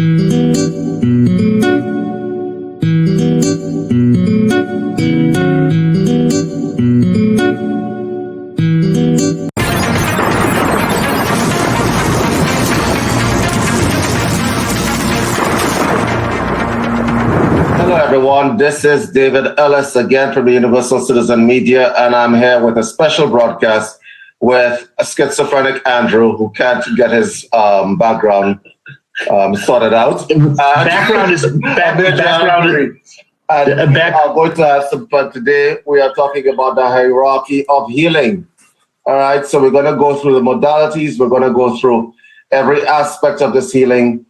Hello, everyone. This is David Ellis again from the Universal Citizen Media, and I'm here with a special broadcast with a schizophrenic Andrew who can't get his background sorted out. Background is background. I'll go to ask him, but today we are talking about the hierarchy of healing. All right, so we're going to go through the modalities. We're going to go through every aspect of this healing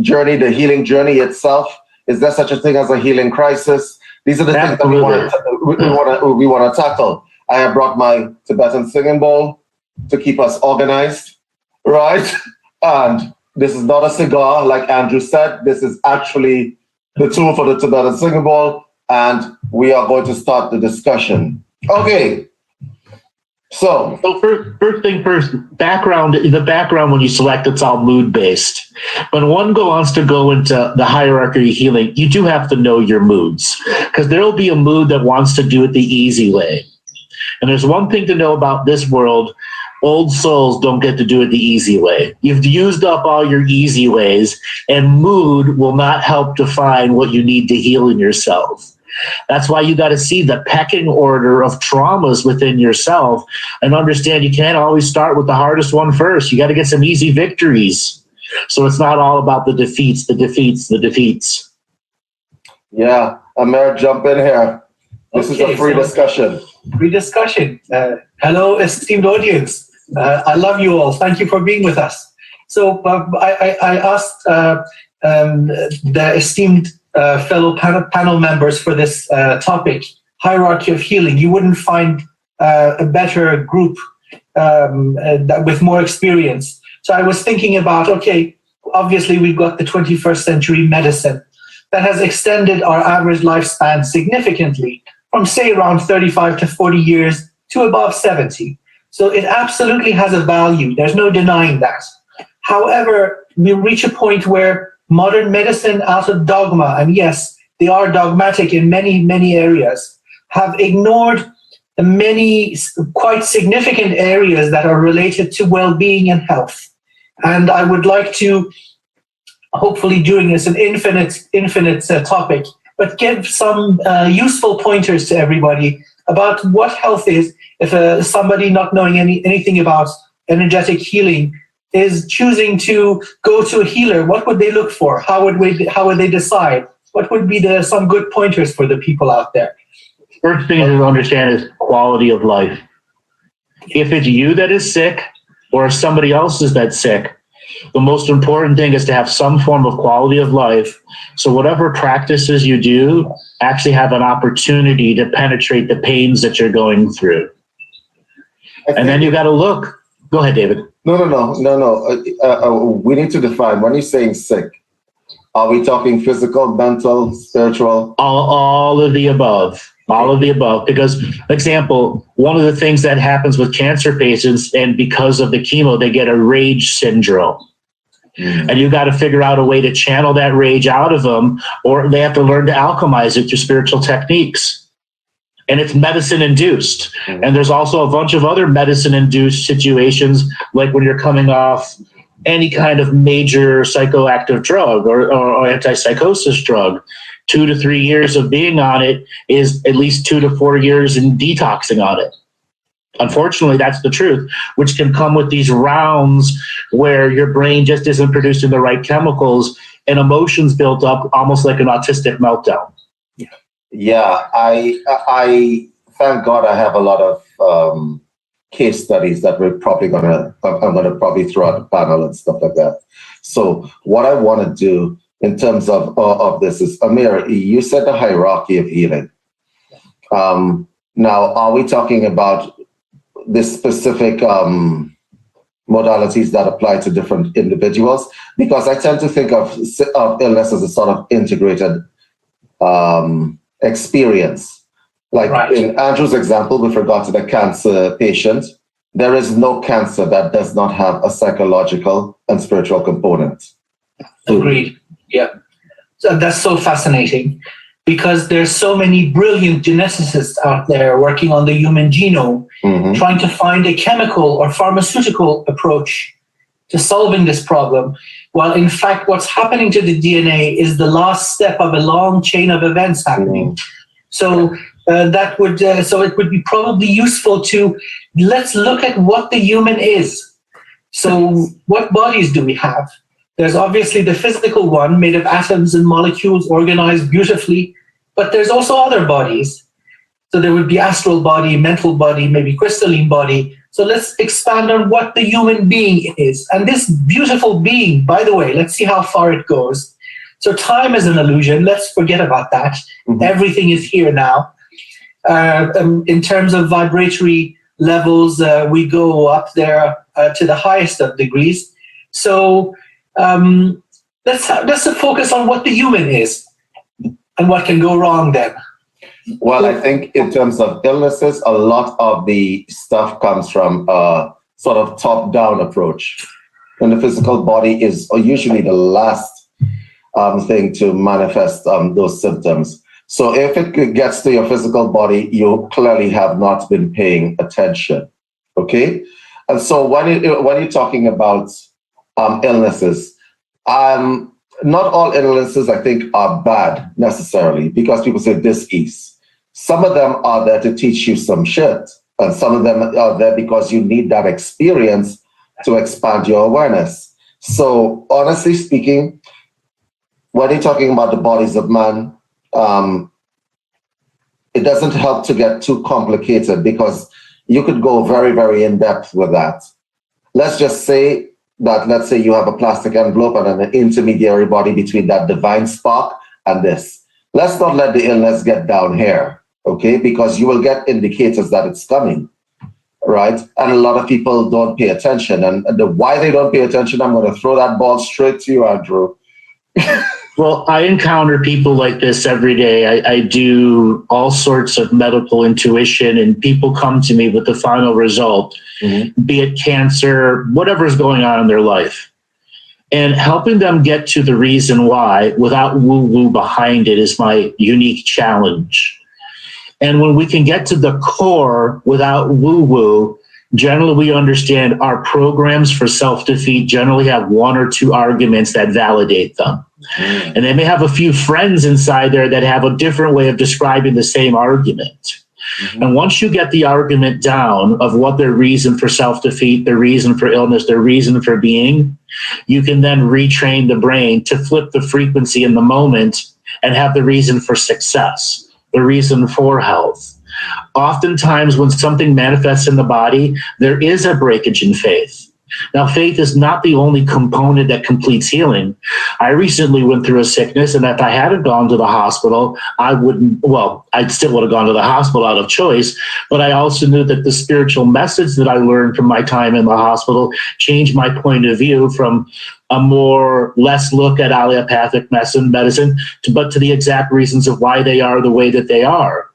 journey, the healing journey itself. Is there such a thing as a healing crisis? These are the things that we want to tackle. I have brought my Tibetan singing bowl to keep us organized, right? And this is not a cigar, like Andrew said. This is actually the tool for the Tibetan singing bowl, and we are going to start the discussion. Okay. So first thing first, background. The background when you select, it's all mood based. When one wants to go into the hierarchy of healing, you do have to know your moods, because there will be a mood that wants to do it the easy way. And there's one thing to know about this world: old souls don't get to do it the easy way. You've used up all your easy ways, and mood will not help define what you need to heal in yourself. That's why you got to see the pecking order of traumas within yourself and understand you can't always start with the hardest one first. You got to get some easy victories. So it's not all about the defeats. Yeah, Amir, jump in here. This is a free discussion. Free discussion. Hello, esteemed audience. I love you all. Thank you for being with us. So I asked the esteemed fellow panel members for this topic, hierarchy of healing. You wouldn't find a better group with more experience. So I was thinking about, okay, obviously we've got the 21st century medicine that has extended our average lifespan significantly from, say, around 35 to 40 years to above 70. So it absolutely has a value. There's no denying that. However, we reach a point where modern medicine, out of dogma, and yes, they are dogmatic in many, many areas, have ignored the many quite significant areas that are related to well-being and health. And I would like to, hopefully during this, an infinite topic, but give some useful pointers to everybody about what health is. If somebody not knowing anything about energetic healing is choosing to go to a healer, what would they look for? How would they decide? What would be some good pointers for the people out there? First thing to understand is quality of life. If it's you that is sick or if somebody else is that's sick, the most important thing is to have some form of quality of life. So whatever practices you do actually have an opportunity to penetrate the pains that you're going through. And then you got to look. Go ahead, David. No. We need to define, when you're saying sick, are we talking physical, mental, spiritual? All of the above. All of the above. Because, example, one of the things that happens with cancer patients, and because of the chemo, they get a rage syndrome. And you got to figure out a way to channel that rage out of them, or they have to learn to alchemize it through spiritual techniques. And it's medicine induced. And there's also a bunch of other medicine induced situations, like when you're coming off any kind of major psychoactive drug or antipsychosis drug. 2 to 3 years of being on it is at least 2 to 4 years in detoxing on it. Unfortunately, that's the truth, which can come with these rounds where your brain just isn't producing the right chemicals and emotions built up almost like an autistic meltdown. Yeah, I thank God I have a lot of case studies that I'm gonna probably throw out the panel and stuff like that. So what I want to do in terms of this is, Amir, you said the hierarchy of healing. Now, are we talking about the specific modalities that apply to different individuals? Because I tend to think of illness as a sort of integrated experience. Like right. In Andrew's example, with regard to the cancer patient, there is no cancer that does not have a psychological and spiritual component. Agreed. Yeah. So that's so fascinating because there's so many brilliant geneticists out there working on the human genome, trying to find a chemical or pharmaceutical approach to solving this problem. While in fact, what's happening to the DNA is the last step of a long chain of events happening. So so it would be probably useful to let's look at what the human is. So what bodies do we have? There's obviously the physical one made of atoms and molecules organized beautifully, but there's also other bodies. So there would be astral body, mental body, maybe crystalline body. So let's expand on what the human being is. And this beautiful being, by the way, let's see how far it goes. So time is an illusion. Let's forget about that. Everything is here now. In terms of vibratory levels, we go up there to the highest of degrees. So let's focus on what the human is and what can go wrong then. Well, I think in terms of illnesses, a lot of the stuff comes from a sort of top-down approach. And the physical body is usually the last thing to manifest those symptoms. So if it gets to your physical body, you clearly have not been paying attention, okay? And so when you're talking about illnesses, not all illnesses, I think, are bad necessarily because people say dis-ease. Some of them are there to teach you some shit, and some of them are there because you need that experience to expand your awareness. So honestly speaking, when you're talking about the bodies of man, it doesn't help to get too complicated because you could go very, very in depth with that. Let's just say that, let's say you have a plastic envelope and an intermediary body between that divine spark and this. Let's not let the illness get down here, okay? Because you will get indicators that it's coming, right? And a lot of people don't pay attention. And why they don't pay attention, I'm going to throw that ball straight to you, Andrew. Well, I encounter people like this every day. I do all sorts of medical intuition, and people come to me with the final result, be it cancer, whatever's going on in their life. And helping them get to the reason why without woo-woo behind it is my unique challenge. And when we can get to the core without woo-woo, generally we understand our programs for self-defeat generally have one or two arguments that validate them. And they may have a few friends inside there that have a different way of describing the same argument. And once you get the argument down of what their reason for self-defeat, their reason for illness, their reason for being, you can then retrain the brain to flip the frequency in the moment and have the reason for success, the reason for health. Oftentimes when something manifests in the body, there is a breakage in faith. Now, faith is not the only component that completes healing. I recently went through a sickness, and if I hadn't gone to the hospital, I still would have gone to the hospital out of choice, but I also knew that the spiritual message that I learned from my time in the hospital changed my point of view from a less look at allopathic medicine, but to the exact reasons of why they are the way that they are.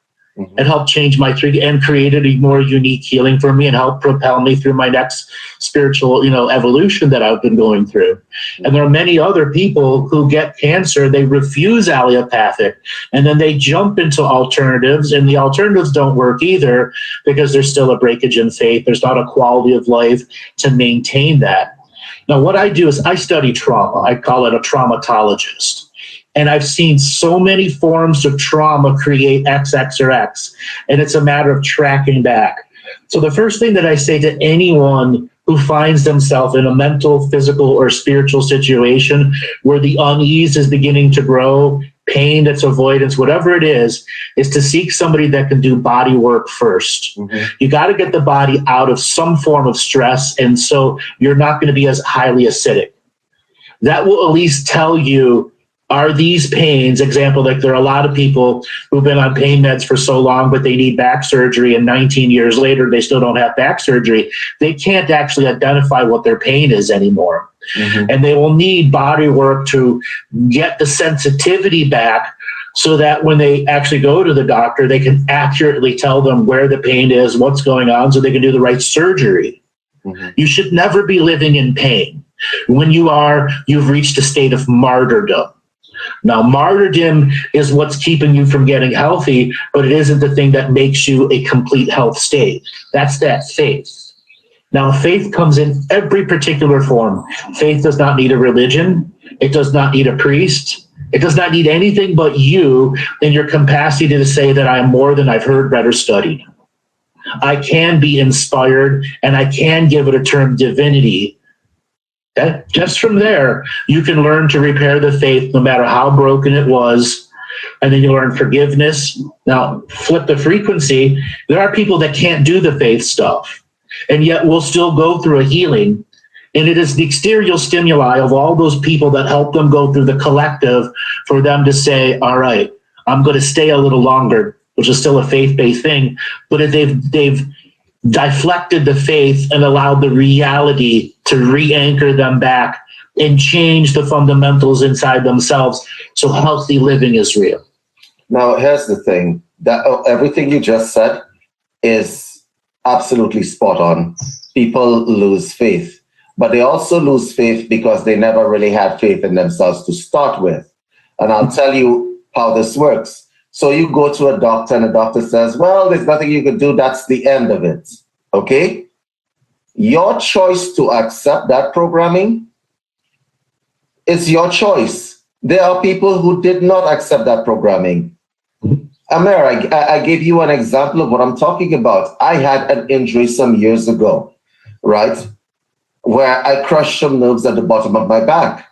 It helped change my and created a more unique healing for me and helped propel me through my next spiritual, evolution that I've been going through. And there are many other people who get cancer, they refuse allopathic, and then they jump into alternatives, and the alternatives don't work either because there's still a breakage in faith. There's not a quality of life to maintain that. Now, what I do is I study trauma. I call it a traumatologist. And I've seen so many forms of trauma create XX or X, and it's a matter of tracking back. So the first thing that I say to anyone who finds themselves in a mental, physical, or spiritual situation where the unease is beginning to grow, pain, that's avoidance, whatever it is to seek somebody that can do body work first. You got to get the body out of some form of stress, and so you're not going to be as highly acidic. That will at least tell you, are these pains, example, like there are a lot of people who've been on pain meds for so long, but they need back surgery, and 19 years later, they still don't have back surgery. They can't actually identify what their pain is anymore. And they will need body work to get the sensitivity back so that when they actually go to the doctor, they can accurately tell them where the pain is, what's going on, so they can do the right surgery. You should never be living in pain. When you've reached a state of martyrdom. Now, martyrdom is what's keeping you from getting healthy, but it isn't the thing that makes you a complete health state. That's that faith. Now, faith comes in every particular form. Faith does not need a religion. It does not need a priest. It does not need anything but you and your capacity to say that I am more than I've heard, read, or studied. I can be inspired, and I can give it a term divinity. That just from there, you can learn to repair the faith no matter how broken it was. And then you learn forgiveness. Now, flip the frequency. There are people that can't do the faith stuff, and yet will still go through a healing. And it is the exterior stimuli of all those people that help them go through the collective for them to say, all right, I'm going to stay a little longer, which is still a faith-based thing. But if they've deflected the faith and allowed the reality to re-anchor them back and change the fundamentals inside themselves. So healthy living is real. Now, here's the thing, that everything you just said is absolutely spot on. People lose faith, but they also lose faith because they never really had faith in themselves to start with. And I'll tell you how this works. So you go to a doctor and the doctor says, well, there's nothing you can do. That's the end of it. Okay? Your choice to accept that programming is your choice. There are people who did not accept that programming. Amir, I gave you an example of what I'm talking about. I had an injury some years ago, right? Where I crushed some nerves at the bottom of my back.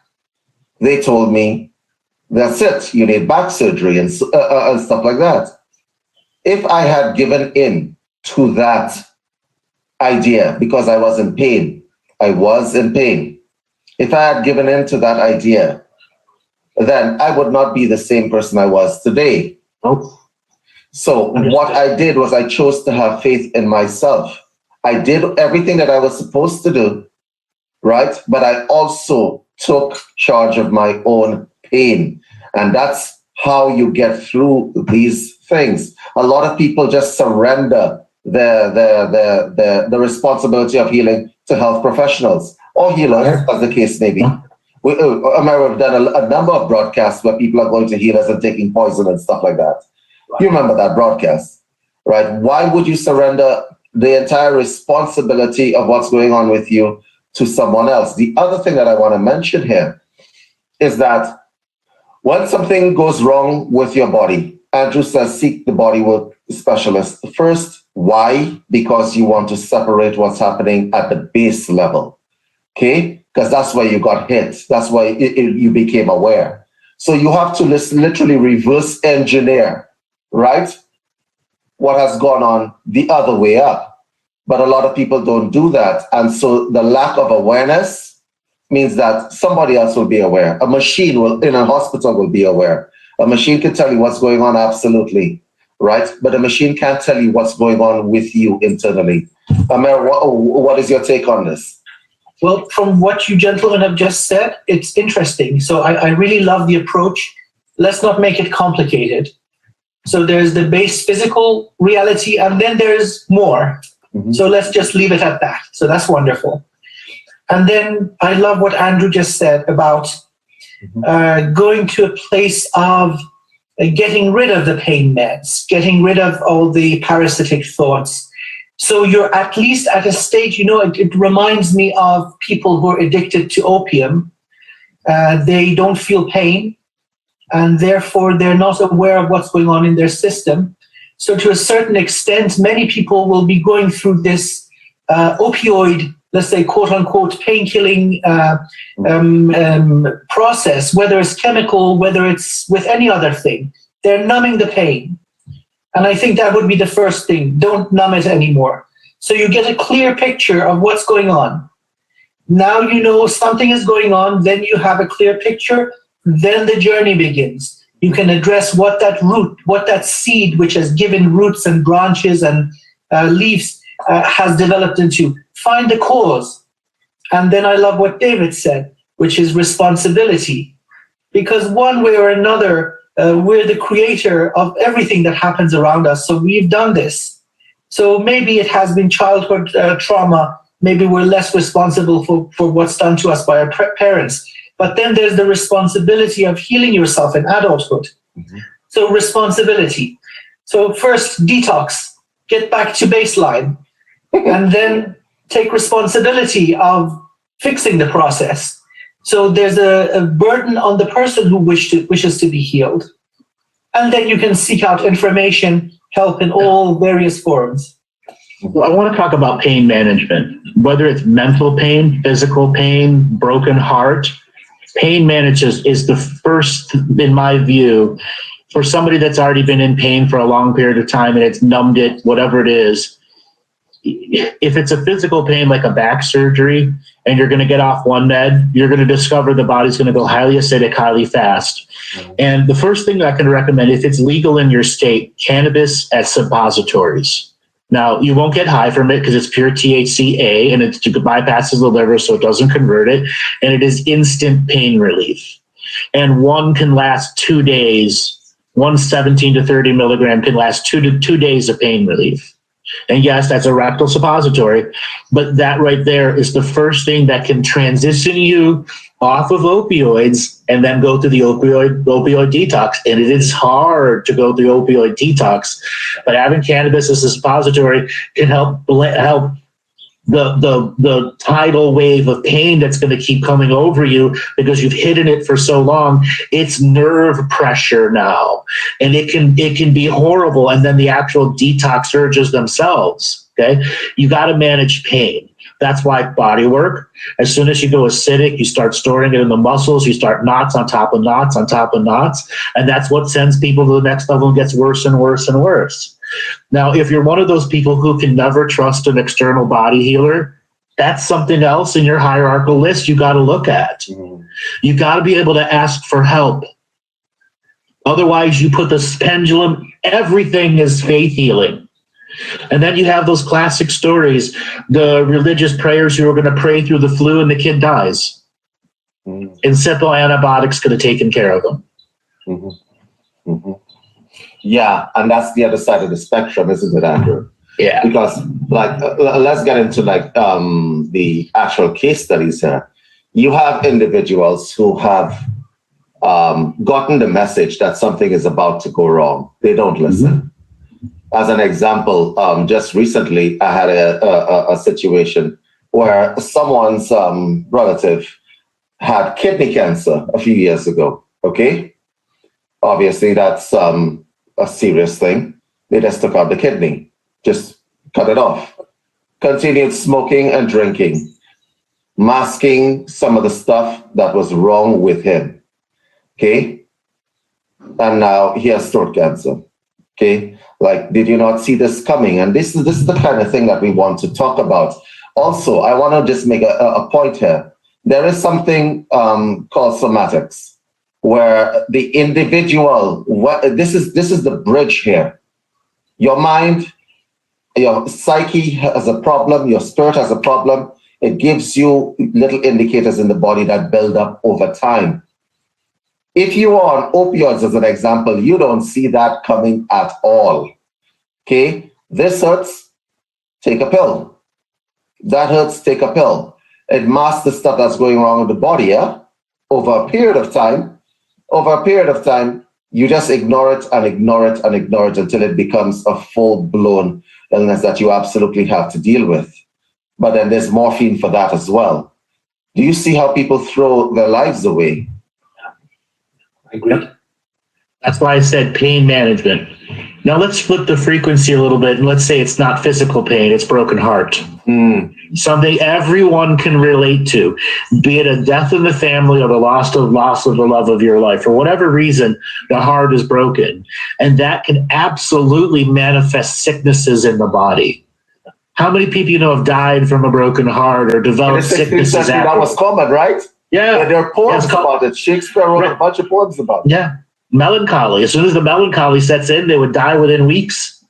They told me, that's it, you need back surgery and stuff like that. If I had given in to that idea because I was in pain, If I had given in to that idea, then I would not be the same person I was today. Oh. So what I did was I chose to have faith in myself. I did everything that I was supposed to do, right? But I also took charge of my own pain. And that's how you get through these things. A lot of people just surrender the responsibility of healing to health professionals or healers, as the case may be. We've done a number of broadcasts where people are going to healers and taking poison and stuff like that. You remember that broadcast, right? Why would you surrender the entire responsibility of what's going on with you to someone else? The other thing that I want to mention here is that when something goes wrong with your body, Andrew says seek the body work specialist first. Why? Because you want to separate what's happening at the base level, okay? Because that's where you got hit. That's why you became aware. So you have to literally reverse engineer, right? What has gone on the other way up. But a lot of people don't do that. And so the lack of awareness means that somebody else will be aware. A machine in a hospital will be aware. A machine can tell you what's going on, absolutely, right? But a machine can't tell you what's going on with you internally. Amir, what is your take on this? Well, from what you gentlemen have just said, it's interesting. So I really love the approach. Let's not make it complicated. So there's the base physical reality, and then there's more. Mm-hmm. So let's just leave it at that. So that's wonderful. And then I love what Andrew just said about going to a place of getting rid of the pain meds, getting rid of all the parasitic thoughts. So you're at least at a stage, it reminds me of people who are addicted to opium. They don't feel pain, and therefore they're not aware of what's going on in their system. So to a certain extent, many people will be going through this opioid, let's say, quote unquote, pain-killing process, whether it's chemical, whether it's with any other thing. They're numbing the pain. And I think that would be the first thing. Don't numb it anymore. So you get a clear picture of what's going on. Now you know something is going on, then you have a clear picture, then the journey begins. You can address what that root, what that seed, which has given roots and branches and leaves, has developed into. Find the cause. And then I love what David said, which is responsibility. Because one way or another, we're the creator of everything that happens around us. So we've done this. So maybe it has been childhood trauma. maybe we're less responsible for what's done to us by our parents. But then there's the responsibility of healing yourself in adulthood. So responsibility. So first, detox, get back to baseline, and then take responsibility of fixing the process. So there's a burden on the person who wishes to be healed. And then you can seek out information, help in all various forms. Well, I want to talk about pain management, whether it's mental pain, physical pain, broken heart. Pain management is the first, in my view, for somebody that's already been in pain for a long period of time and it's numbed it, whatever it is. If it's a physical pain like a back surgery and you're going to get off one med, you're going to discover the body's going to go highly acidic, highly fast. And the first thing that I can recommend, if it's legal in your state, cannabis as suppositories. Now, you won't get high from it because it's pure THCA and it bypasses the liver, so it doesn't convert it. And it is instant pain relief. And one can last 2 days. One 17 to 30 milligram can last 2 days of pain relief. And yes, that's a rectal suppository, but that right there is the first thing that can transition you off of opioids and then go through the opioid detox. And it is hard to go through opioid detox, but having cannabis as a suppository can help the tidal wave of pain that's going to keep coming over you because you've hidden it for so long. It's nerve pressure now, and it can be horrible. And then the actual detox surges themselves. Okay, you got to manage pain. That's why body work. As soon as you go acidic, you start storing it in the muscles. You start knots on top of knots on top of knots, and that's what sends people to the next level and gets worse and worse and worse. Now, if you're one of those people who can never trust an external body healer, that's something else in your hierarchical list you got to look at. You got to be able to ask for help. Otherwise, you put this pendulum, everything is faith healing. And then you have those classic stories, the religious prayers who are going to pray through the flu and the kid dies. And simple antibiotics could have taken care of them. Yeah, and that's the other side of the spectrum, isn't it, Andrew? Yeah. Because, like, let's get into, like, the actual case studies here. You have individuals who have gotten the message that something is about to go wrong. They don't listen. As an example, just recently, I had a situation where someone's relative had kidney cancer a few years ago, okay? Obviously, that's a serious thing. They just took out the kidney, just cut it off. Continued smoking and drinking, masking some of the stuff that was wrong with him, okay? And now he has throat cancer, okay? Like, did you not see this coming? And this is the kind of thing that we want to talk about. Also, I want to just make a point here. There is something called somatics, where the individual, this is the bridge here. Your mind, your psyche has a problem, your spirit has a problem. It gives you little indicators in the body that build up over time. If you are on opioids, as an example, you don't see that coming at all. Okay, this hurts, take a pill. That hurts, take a pill. It masks the stuff that's going wrong with the body, yeah? Over a period of time, you just ignore it and ignore it and ignore it until it becomes a full-blown illness that you absolutely have to deal with. But then there's morphine for that as well. Do you see how people throw their lives away? I agree. That's why I said pain management. Now let's flip the frequency a little bit and let's say it's not physical pain, it's broken heart. Something everyone can relate to, be it a death in the family or the loss of the love of your life. For whatever reason, the heart is broken. And that can absolutely manifest sicknesses in the body. How many people you know have died from a broken heart or developed sicknesses after? That was common, right? Yeah. There are poems about it. Shakespeare wrote a bunch of poems about it. Yeah. Melancholy. As soon as the melancholy sets in, they would die within weeks.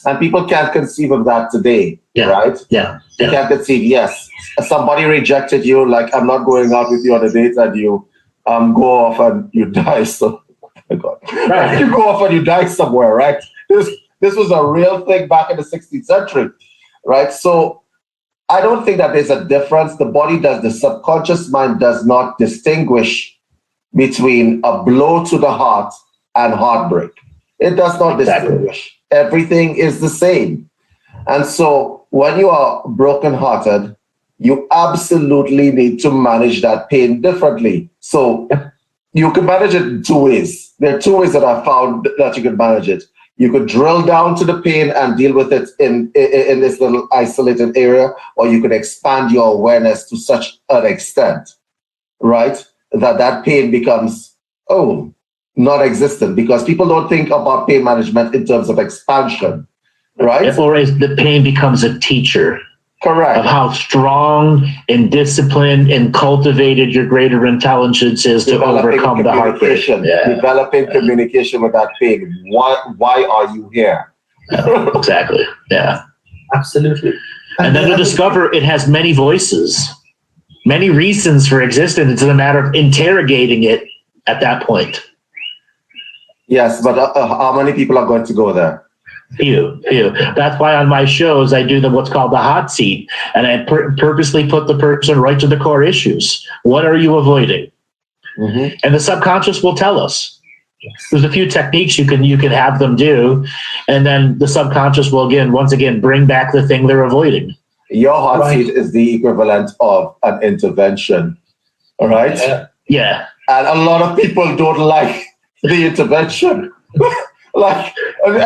And people can't conceive of that today, right? Yeah. You can't conceive, yes. Somebody rejected you, like, I'm not going out with you on a date, and you go off and you die. So, oh my God. Right. You go off and you die somewhere, right? This was a real thing back in the 16th century, right? So I don't think that there's a difference. The subconscious mind does not distinguish between a blow to the heart and heartbreak. It does not distinguish. Everything is the same. And so when you are brokenhearted, you absolutely need to manage that pain differently. So you can manage it in two ways. There are two ways that I found that you can manage it. You could drill down to the pain and deal with it in this little isolated area, or you could expand your awareness to such an extent, right, that pain becomes, non-existent, because people don't think about pain management in terms of expansion, right? Or as the pain becomes a teacher. Correct. Of how strong and disciplined and cultivated your greater intelligence is to overcome the heartbreak. Developing communication with that pain. Why are you here? Exactly. Yeah. Absolutely. And then to discover it has many voices, many reasons for existence. It's a matter of interrogating it at that point. Yes, but how many people are going to go there? Few. That's why on my shows I do what's called the hot seat, and I purposely put the person right to the core issues. What are you avoiding? Mm-hmm. And the subconscious will tell us. There's a few techniques you can have them do, and then the subconscious will once again bring back the thing they're avoiding. Your hot seat is the equivalent of an intervention, all right? Yeah. And a lot of people don't like the intervention. Like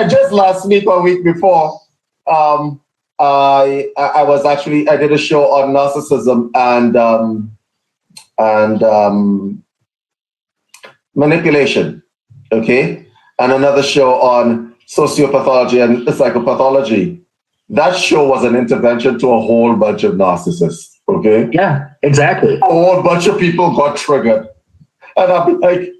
just last week or week before, I did a show on narcissism and manipulation, okay, and another show on sociopathology and psychopathology. That show was an intervention to a whole bunch of narcissists, okay? Yeah, exactly. A whole bunch of people got triggered, and I'm like,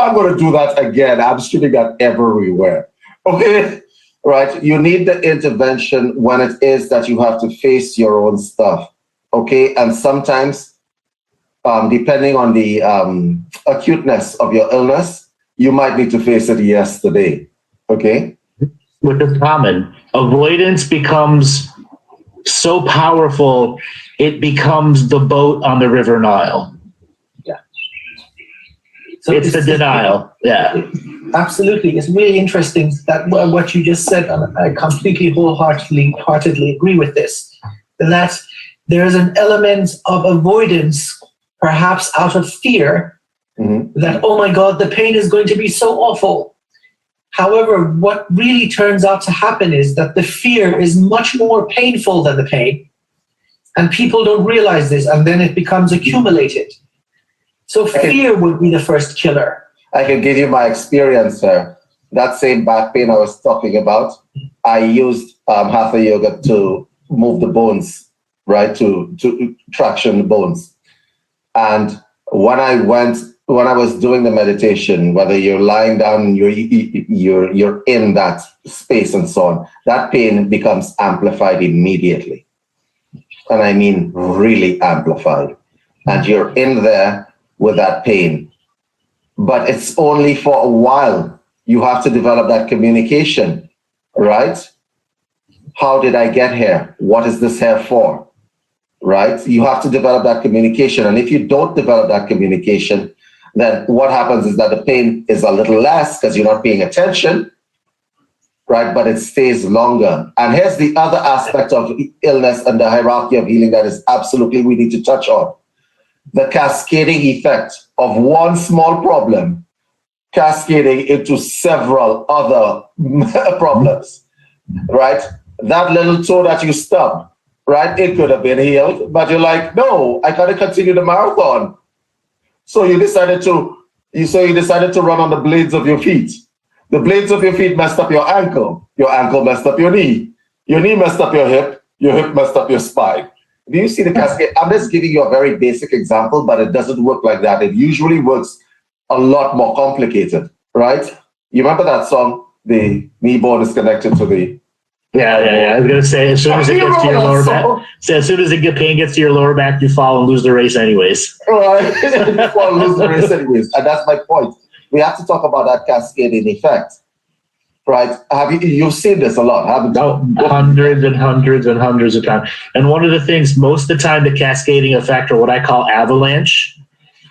I'm going to do that again. I'm shooting that everywhere. Okay? Right? You need the intervention when it is that you have to face your own stuff. Okay? And sometimes, depending on the acuteness of your illness, you might need to face it yesterday. Okay? Which is common. Avoidance becomes so powerful, it becomes the boat on the River Nile. So it's the denial. Yeah. Absolutely. It's really interesting that what you just said, and I completely wholeheartedly agree with this, that there is an element of avoidance, perhaps out of fear, that, oh my God, the pain is going to be so awful. However, what really turns out to happen is that the fear is much more painful than the pain, and people don't realize this, and then it becomes accumulated. So fear would be the first killer. I can give you my experience, sir. That same back pain I was talking about, I used Hatha yoga to move the bones, right? To traction the bones. And when I was doing the meditation, whether you're lying down, you're in that space and so on, that pain becomes amplified immediately. And I mean really amplified. And you're in there with that pain. But it's only for a while. You have to develop that communication, right? How did I get here? What is this here for? Right? You have to develop that communication. And if you don't develop that communication, then what happens is that the pain is a little less because you're not paying attention, right? But it stays longer. And here's the other aspect of illness and the hierarchy of healing that is absolutely we need to touch on. The cascading effect of one small problem cascading into several other problems, right? That little toe that you stubbed, right? It could have been healed, but you're like, no, I gotta continue the marathon. So you decided to run on the blades of your feet. The blades of your feet messed up your ankle messed up your knee messed up your hip messed up your spine. Do you see the cascade? I'm just giving you a very basic example, but it doesn't work like that. It usually works a lot more complicated, right? You remember that song, the knee bone is connected to the... Yeah. I was going to say, as soon as it gets to your lower back, as soon as the pain gets to your lower back, you fall and lose the race anyways. Right, you fall and lose the race anyways. And that's my point. We have to talk about that cascading effect, right? You've seen this a lot, haven't you? Oh, hundreds and hundreds and hundreds of times. And one of the things, most of the time, the cascading effect, or what I call avalanche,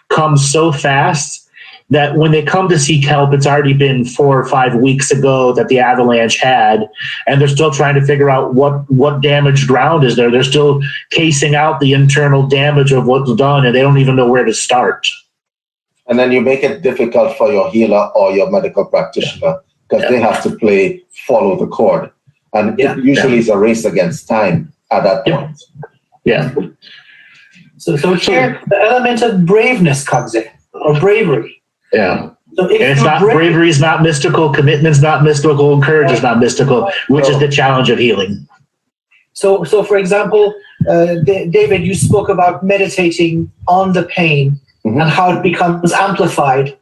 comes so fast that when they come to seek help, it's already been 4 or 5 weeks ago that the avalanche had, and they're still trying to figure out what damaged ground is there. They're still casing out the internal damage of what's done, and they don't even know where to start. And then you make it difficult for your healer or your medical practitioner because they have to follow the cord. And it usually is a race against time at that point. Yeah. So here, the element of braveness comes in, or bravery. Yeah. So and it's not bravery is not mystical, commitment's not mystical, and courage is not mystical, which is the challenge of healing. So for example, David, you spoke about meditating on the pain and how it becomes amplified.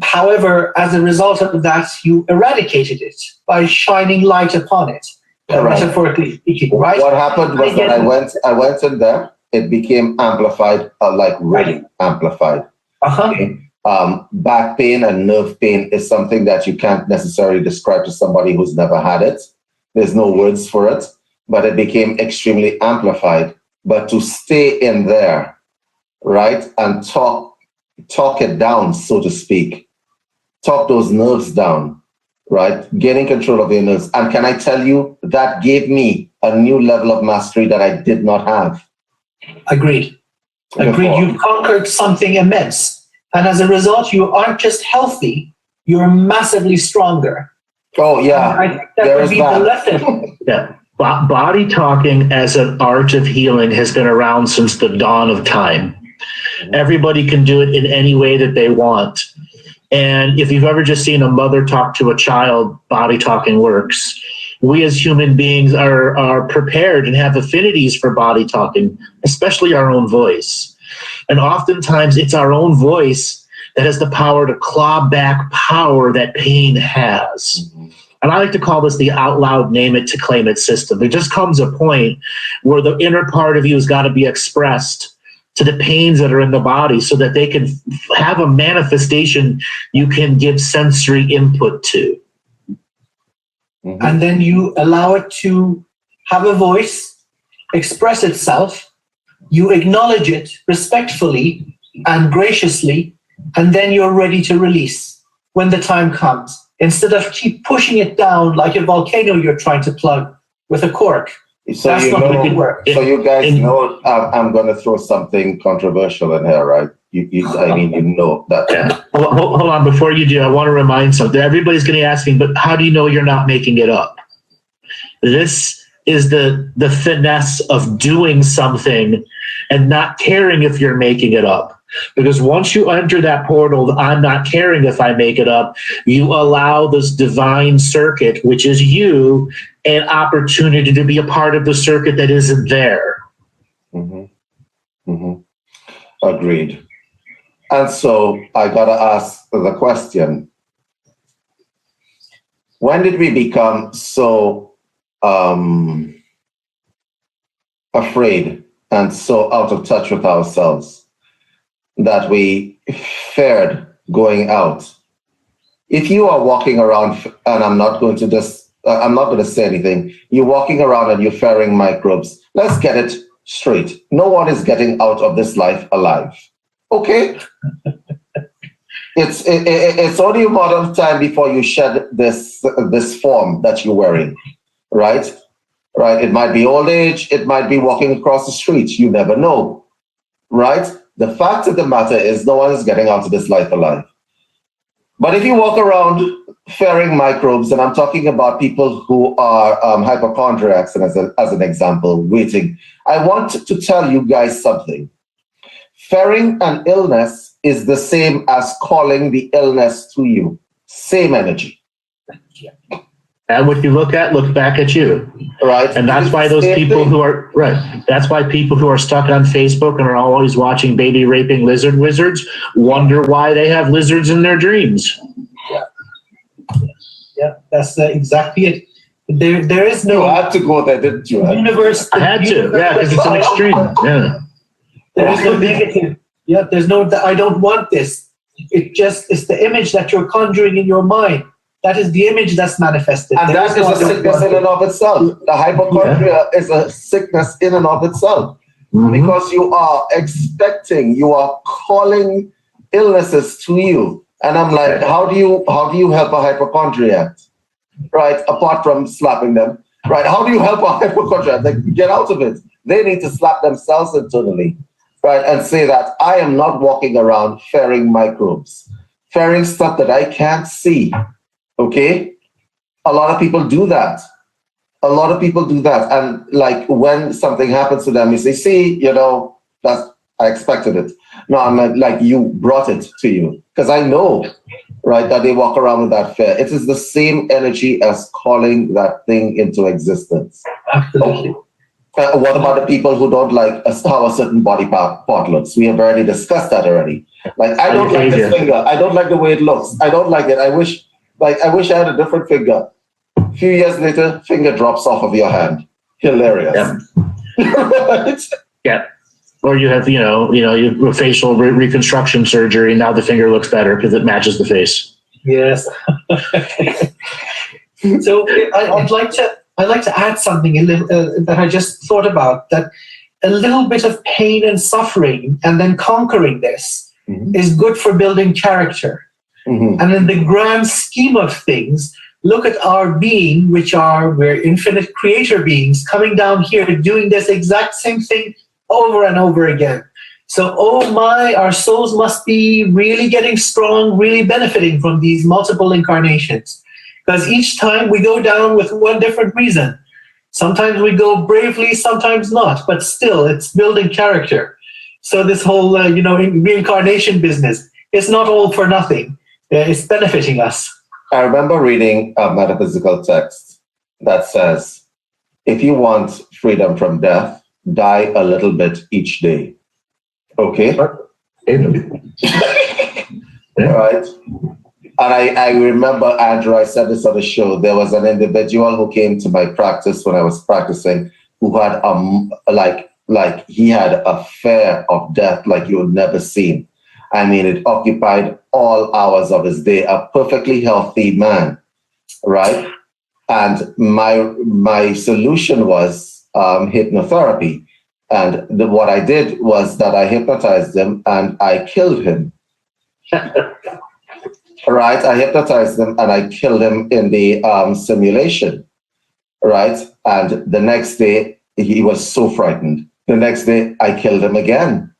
However, as a result of that, you eradicated it by shining light upon it, metaphorically speaking, right? What happened was that I went in there, it became amplified, really amplified. Okay? Back pain and nerve pain is something that you can't necessarily describe to somebody who's never had it. There's no words for it, but it became extremely amplified. But to stay in there, right, and talk it down, so to speak, talk those nerves down, right, gaining control of your nerves. And can I tell you, that gave me a new level of mastery that I did not have. Agreed. You've conquered something immense. And as a result, you aren't just healthy, you're massively stronger. Oh, yeah. And I think that would be the lesson. Yeah. Body talking as an art of healing has been around since the dawn of time. Everybody can do it in any way that they want. And if you've ever just seen a mother talk to a child, body talking works. We as human beings are prepared and have affinities for body talking, especially our own voice. And oftentimes it's our own voice that has the power to claw back power that pain has. And I like to call this the out loud name it to claim it system. There just comes a point where the inner part of you has got to be expressed to the pains that are in the body so that they can have a manifestation you can give sensory input to. And then you allow it to have a voice, express itself. You acknowledge it respectfully and graciously, and then you're ready to release when the time comes. Instead of keep pushing it down like a volcano you're trying to plug with a cork. So that's not going to work. So you guys know I'm going to throw something controversial in here, right? I mean, you know that. Yeah. Hold on, before you do, I want to remind something. Everybody's going to ask me, but how do you know you're not making it up? This is the finesse of doing something and not caring if you're making it up. Because once you enter that portal, I'm not caring if I make it up, you allow this divine circuit, which is you, an opportunity to be a part of the circuit that isn't there. Agreed. And so I got to ask the question, when did we become so afraid and so out of touch with ourselves that we feared going out? If you are walking around, and I'm not going to say anything, you're walking around and you're fearing microbes, let's get it straight. No one is getting out of this life alive. Okay? It's only a matter of time before you shed this form that you're wearing, right? Right? It might be old age, it might be walking across the street, you never know, right? The fact of the matter is no one is getting out of this life alive. But if you walk around fearing microbes, and I'm talking about people who are hypochondriacs, and as an example, waiting, I want to tell you guys something. Fearing an illness is the same as calling the illness to you. Same energy. And what you look back at you. Right. And that's why those people who are, right, that's why people who are stuck on Facebook and are always watching baby raping lizard wizards wonder why they have lizards in their dreams. Yeah, that's exactly it. There is no... You had to go there, didn't you? Universe. I had to, because it's an extreme. Yeah. There is no negative. Yeah, there's no, I don't want this. It's the image that you're conjuring in your mind. that is the image that's manifested. And that is a sickness in and of itself. The hypochondria is a sickness in and of itself. Because you are expecting, you are calling illnesses to you. And I'm like, how do you help a hypochondriac? Right? Apart from slapping them. Right? How do you help a hypochondriac? Like, get out of it. They need to slap themselves internally. Right? And say that I am not walking around ferring microbes, ferring stuff that I can't see. Okay? A lot of people do that. A lot of people do that. And like when something happens to them, you say, see, I expected it. No, I'm like you brought it to you. Because I know, right, that they walk around with that fear. It is the same energy as calling that thing into existence. Absolutely. What about the people who don't like how a certain body part looks? We have already discussed that already. Like, I don't like this finger. I don't like the way it looks. I don't like it. I wish I had a different finger. A few years later, finger drops off of your hand. Hilarious. Right? Yeah. Or you have, your facial reconstruction surgery. Now the finger looks better because it matches the face. Yes. So I'd like to add something a little that I just thought about, that a little bit of pain and suffering and then conquering this is good for building character. And in the grand scheme of things, look at our being, we're infinite creator beings coming down here doing this exact same thing over and over again. So, oh my, our souls must be really getting strong, really benefiting from these multiple incarnations. Because each time we go down with one different reason. Sometimes we go bravely, sometimes not, but still it's building character. So this whole, reincarnation business, it's not all for nothing. It's benefiting us. I remember reading a metaphysical text that says, if you want freedom from death, die a little bit each day. Okay? Right. And I remember, Andrew, I said this on the show, there was an individual who came to my practice when I was practicing who had he had a fear of death like you had never seen. I mean, it occupied all hours of his day, a perfectly healthy man, right? And my solution was hypnotherapy. And what I did was that I hypnotized him and I killed him. Right? I hypnotized him and I killed him in the simulation. Right? And the next day, he was so frightened. The next day, I killed him again.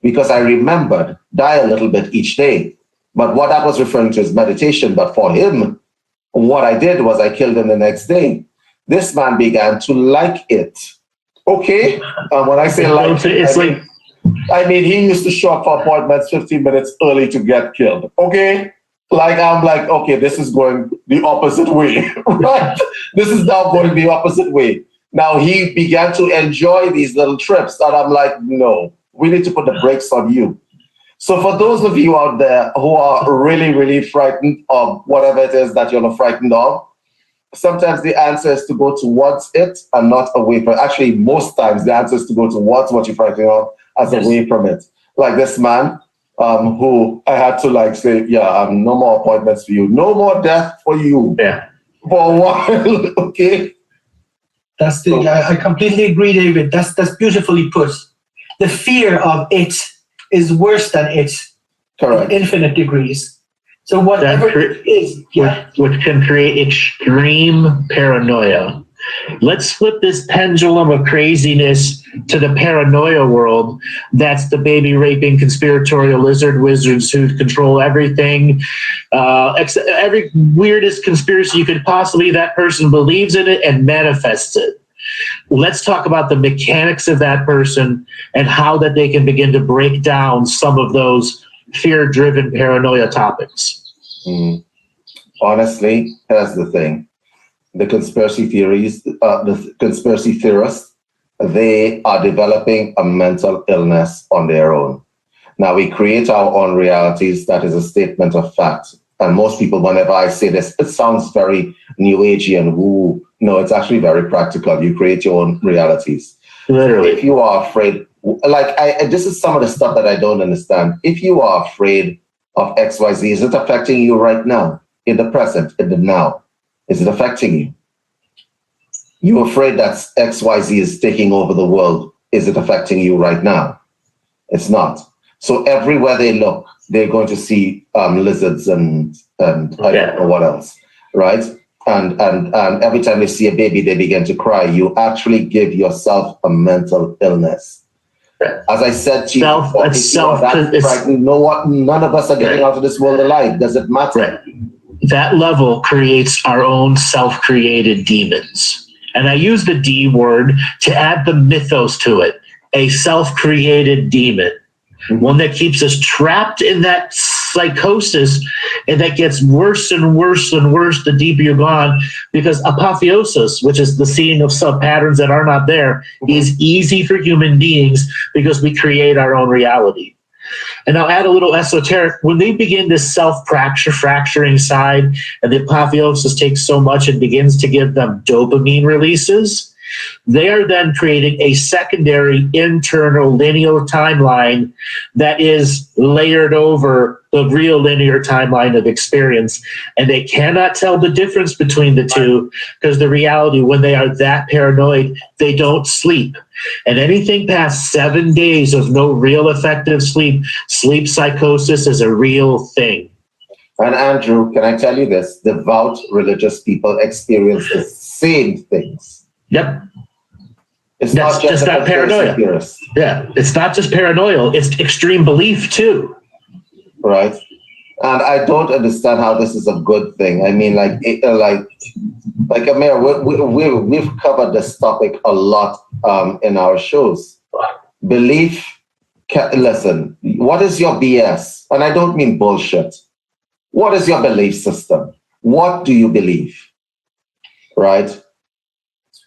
Because I remembered, die a little bit each day. But what that was referring to is meditation. But for him, what I did was I killed him the next day. This man began to like it. Okay? And when I say like it, I mean, he used to show up for appointments 15 minutes early to get killed. Okay? Like, I'm like, okay, this is going the opposite way. Right? This is now going the opposite way. Now he began to enjoy these little trips. And I'm like, no. We need to put the brakes on you. So for those of you out there who are really, really frightened of whatever it is that you're frightened of, sometimes the answer is to go towards it and not away from it. Actually, most times the answer is to go towards what you're frightened of as away from it. Like this man who I had to say, no more appointments for you. No more death for you. Yeah. For a while, okay? I completely agree, David. That's beautifully put. The fear of it is worse than it. Correct. In infinite degrees. So whatever it is, which can create extreme paranoia. Let's flip this pendulum of craziness to the paranoia world. That's the baby raping conspiratorial lizard wizards who control everything. Every weirdest conspiracy you could possibly, that person believes in it and manifests it. Let's talk about the mechanics of that person and how that they can begin to break down some of those fear-driven paranoia topics. Honestly, here's the thing. The conspiracy theories, the conspiracy theorists, they are developing a mental illness on their own. Now, we create our own realities. That is a statement of fact. And most people, whenever I say this, it sounds very new agey and woo. No, it's actually very practical. You create your own realities. Literally. If you are afraid, this is some of the stuff that I don't understand. If you are afraid of XYZ, is it affecting you right now? in the present, in the now? Is it affecting you? You're afraid that XYZ is taking over the world. Is it affecting you right now? It's not. So everywhere they look, they're going to see lizards and I don't know what else, right? And every time they see a baby, they begin to cry. You actually give yourself a mental illness. As I said to you, you know what? None of us are getting out of this world alive. Does it matter? Right. That level creates our own self-created demons. And I use the D word to add the mythos to it. A self-created demon. One that keeps us trapped in that psychosis, and that gets worse and worse and worse the deeper you're gone, because apotheosis, which is the seeing of sub-patterns that are not there, is easy for human beings because we create our own reality. And I'll add a little esoteric. When they begin this self-fracturing side, and the apotheosis takes so much and begins to give them dopamine releases, they are then creating a secondary internal linear timeline that is layered over the real linear timeline of experience. And they cannot tell the difference between the two, because the reality, when they are that paranoid, they don't sleep. And anything past 7 days of no real effective sleep psychosis is a real thing. And Andrew, can I tell you this? Devout religious people experience the same things. Yep. It's not just not paranoia. Yeah, it's not just paranoia, it's extreme belief too. Right. And I don't understand how this is a good thing. I mean, like Amir, we've covered this topic a lot in our shows. Belief, listen, what is your BS? And I don't mean bullshit. What is your belief system? What do you believe? Right?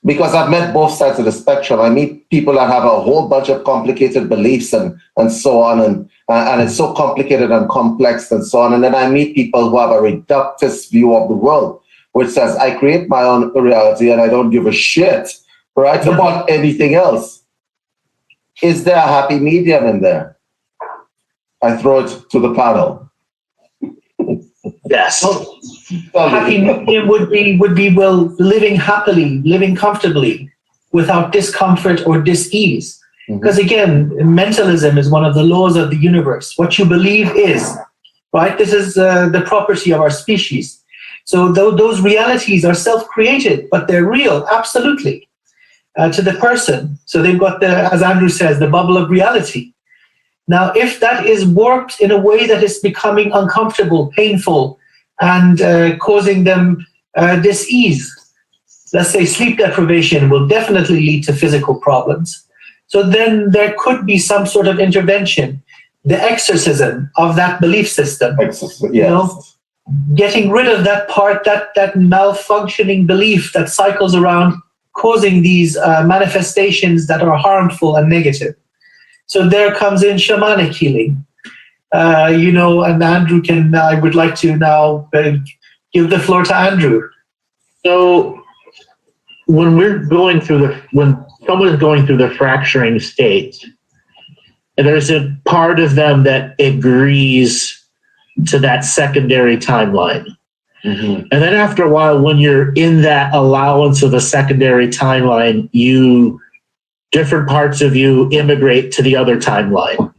Because I've met both sides of the spectrum. I meet people that have a whole bunch of complicated beliefs and so on, and it's so complicated and complex and so on. And then I meet people who have a reductist view of the world, which says, I create my own reality and I don't give a shit, right, about anything else. Is there a happy medium in there? I throw it to the panel. Yes. Happy medium would be well, living happily, living comfortably, without discomfort or dis-ease. Because again, mentalism is one of the laws of the universe. What you believe is, right? This is the property of our species. So those realities are self-created, but they're real, absolutely, to the person. So they've got as Andrew says, the bubble of reality. Now, if that is warped in a way that is becoming uncomfortable, painful, and causing them dis-ease, let's say sleep deprivation will definitely lead to physical problems. So then there could be some sort of intervention, the exorcism of that belief system. You know, getting rid of that part, that malfunctioning belief that cycles around, causing these manifestations that are harmful and negative. So there comes in shamanic healing, and Andrew I would like to now give the floor to Andrew. So when someone is going through the fracturing state, and there's a part of them that agrees to that secondary timeline. And then after a while, when you're in that allowance of a secondary timeline, different parts of you immigrate to the other timeline.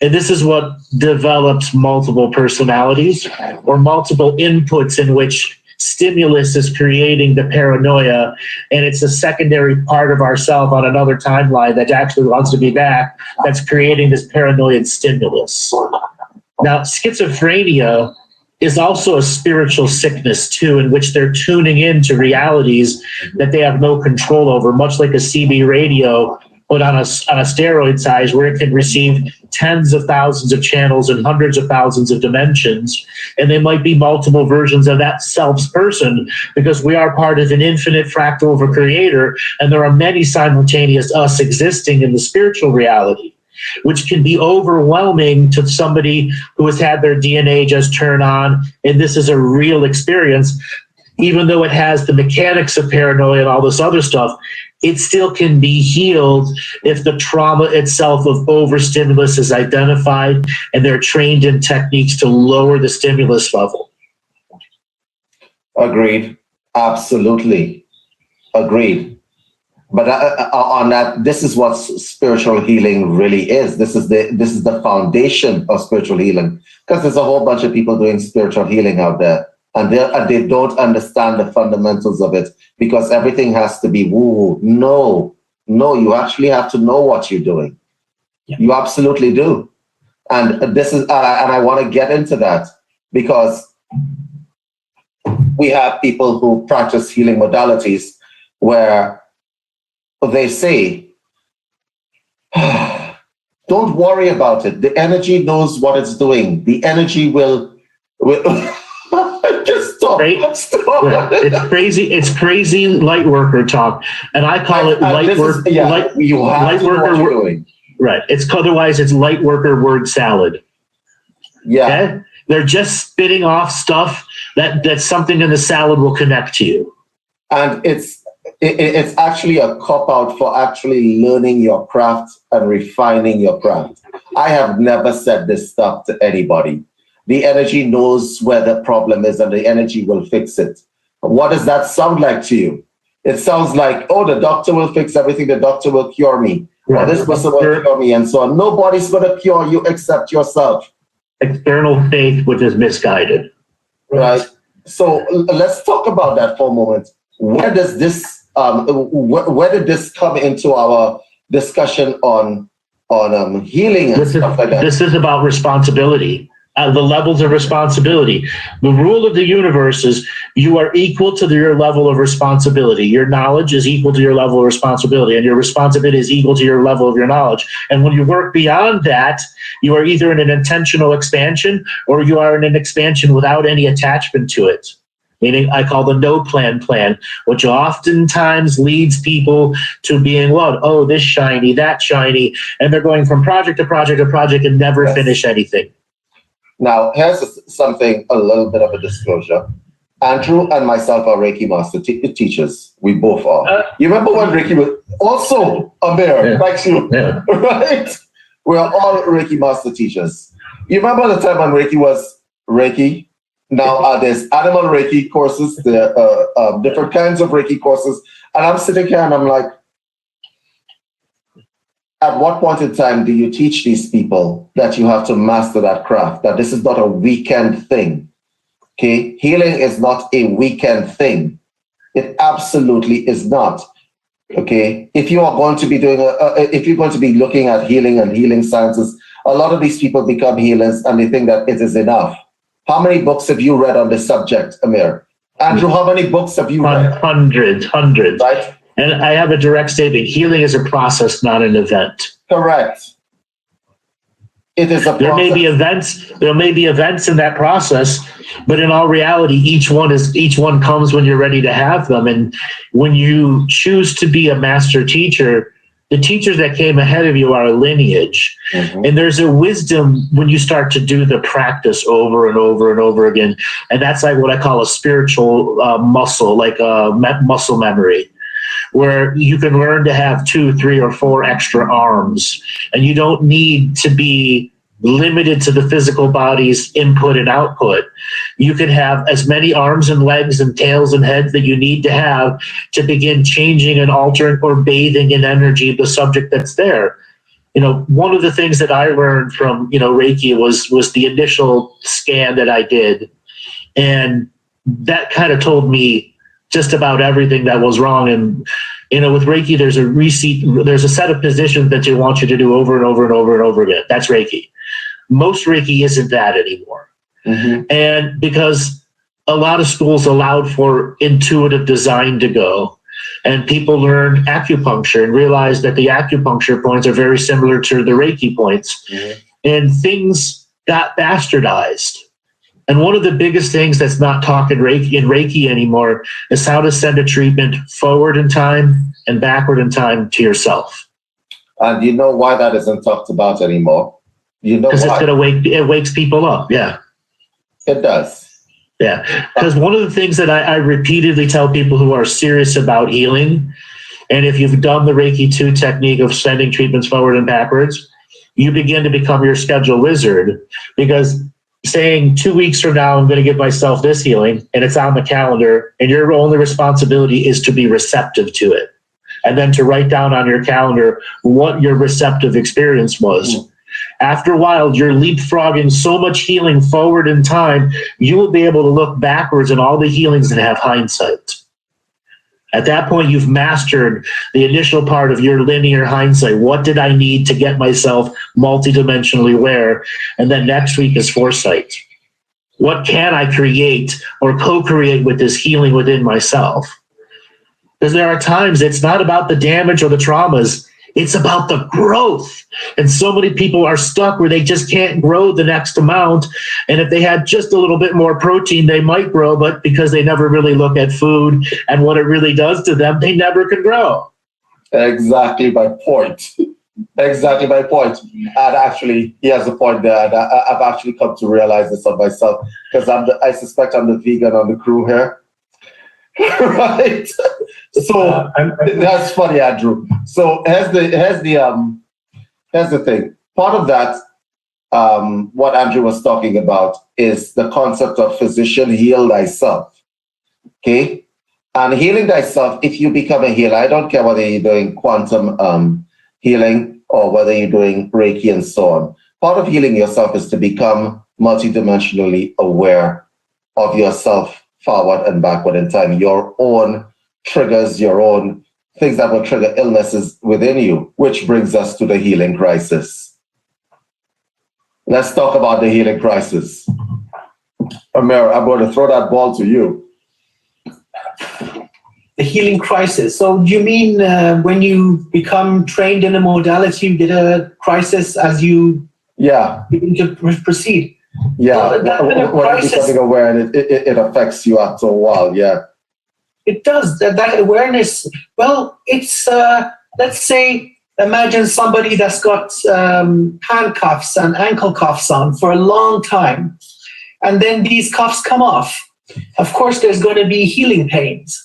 And this is what develops multiple personalities or multiple inputs in which stimulus is creating the paranoia, and it's a secondary part of ourself on another timeline that actually wants to be back that's creating this paranoid stimulus. Now, schizophrenia is also a spiritual sickness too, in which they're tuning into realities that they have no control over, much like a CB radio, but on a steroid size, where it can receive tens of thousands of channels and hundreds of thousands of dimensions. And they might be multiple versions of that self's person, because we are part of an infinite fractal of a creator, and there are many simultaneous us existing in the spiritual reality, which can be overwhelming to somebody who has had their DNA just turn on, and this is a real experience. Even though it has the mechanics of paranoia and all this other stuff, it still can be healed if the trauma itself of overstimulus is identified and they're trained in techniques to lower the stimulus level. Agreed. Absolutely. Agreed. But on that, this is what spiritual healing really is. This is the foundation of spiritual healing, because there's a whole bunch of people doing spiritual healing out there, and they don't understand the fundamentals of it, because everything has to be woo. No, you actually have to know what you're doing. Yeah. You absolutely do. And this is, and I want to get into that, because we have people who practice healing modalities where they say, don't worry about it. The energy knows what it's doing. The energy will just stop. Stop. It's crazy. It's crazy light worker talk, and I call it light work. Light worker. Right. It's otherwise it's light worker word salad. Yeah. Okay? They're just spitting off stuff that something in the salad will connect to you. And it's actually a cop-out for actually learning your craft and refining your craft. I have never said this stuff to anybody. The energy knows where the problem is, and the energy will fix it. What does that sound like to you? It sounds like, oh, the doctor will fix everything. The doctor will cure me. Right. Or this person will cure me, and so on. Nobody's going to cure you except yourself. External faith, which is misguided. Right. So let's talk about that for a moment. Where does this where did this come into our discussion on healing and stuff like that? This is about responsibility, the levels of responsibility. The rule of the universe is you are equal to your level of responsibility. Your knowledge is equal to your level of responsibility, and your responsibility is equal to your level of your knowledge. And when you work beyond that, you are either in an intentional expansion or you are in an expansion without any attachment to it. Meaning, I call the no plan, which oftentimes leads people to being, what? Oh, this shiny, that shiny. And they're going from project to project to project and never finish anything. Now, here's something, a little bit of a disclosure. Andrew and myself are Reiki master teachers. We both are. You remember when Reiki was also Amir, like you, right? We're all Reiki master teachers. You remember the time when Reiki was Reiki? Now there's animal Reiki courses, there are different kinds of Reiki courses, and I'm sitting here and I'm like, at what point in time do you teach these people that you have to master that craft, that this is not a weekend thing? Okay, healing is not a weekend thing. It absolutely is not. Okay, if you are going to be doing if you're going to be looking at healing and healing sciences, a lot of these people become healers and they think that it is enough. How many books have you read on this subject, Amir? Andrew, how many books have you read? Hundreds. Right? And I have a direct statement. Healing is a process, not an event. Correct. It is a process. There may be events in that process, but in all reality, each one comes when you're ready to have them. And when you choose to be a master teacher, the teachers that came ahead of you are a lineage. Mm-hmm. And there's a wisdom when you start to do the practice over and over and over again. And that's like what I call a spiritual muscle, like a muscle memory, where you can learn to have 2, 3, or 4 extra arms. And you don't need to be limited to the physical body's input and output. You can have as many arms and legs and tails and heads that you need to have to begin changing and altering or bathing in energy the subject that's there. You know, one of the things that I learned from, Reiki was the initial scan that I did. And that kind of told me just about everything that was wrong. And, with Reiki, there's a set of positions that they want you to do over and over and over and over again. That's Reiki. Most Reiki isn't that anymore. Mm-hmm. And because a lot of schools allowed for intuitive design to go, and people learned acupuncture and realized that the acupuncture points are very similar to the Reiki points. Mm-hmm. And things got bastardized. And one of the biggest things that's not taught in Reiki anymore is how to send a treatment forward in time and backward in time to yourself. And you know why that isn't talked about anymore? Because it wakes people up. Yeah, it does. Yeah, because one of the things that I repeatedly tell people who are serious about healing, and if you've done the Reiki 2 technique of sending treatments forward and backwards, you begin to become your schedule wizard, because saying 2 weeks from now, I'm going to give myself this healing, and it's on the calendar, and your only responsibility is to be receptive to it. And then to write down on your calendar what your receptive experience was. After a while, you're leapfrogging so much healing forward in time, you will be able to look backwards on all the healings and have hindsight. At that point, you've mastered the initial part of your linear hindsight. What did I need to get myself multidimensionally aware? And then next week is foresight. What can I create or co-create with this healing within myself? Because there are times it's not about the damage or the traumas, it's about the growth. And so many people are stuck where they just can't grow the next amount. And if they had just a little bit more protein, they might grow, but because they never really look at food and what it really does to them, they never can grow. Exactly my point. Exactly my point. And actually, he has a point there. And I've actually come to realize this of myself, because I suspect I'm the vegan on the crew here. Right. So that's funny, Andrew. So here's the thing. Part of that, what Andrew was talking about, is the concept of physician heal thyself. Okay, and healing thyself. If you become a healer, I don't care whether you're doing quantum healing or whether you're doing Reiki and so on. Part of healing yourself is to become multidimensionally aware of yourself, forward and backward in time, your own triggers, your own things that will trigger illnesses within you, which brings us to the healing crisis. Let's talk about the healing crisis. Amir, I'm going to throw that ball to you. The healing crisis. So do you mean when you become trained in a modality, you get a crisis as you begin to proceed? Yeah, when you're becoming aware and it affects you after a while, yeah. It does. That awareness, well, it's, let's say, imagine somebody that's got handcuffs and ankle cuffs on for a long time, and then these cuffs come off. Of course, there's going to be healing pains,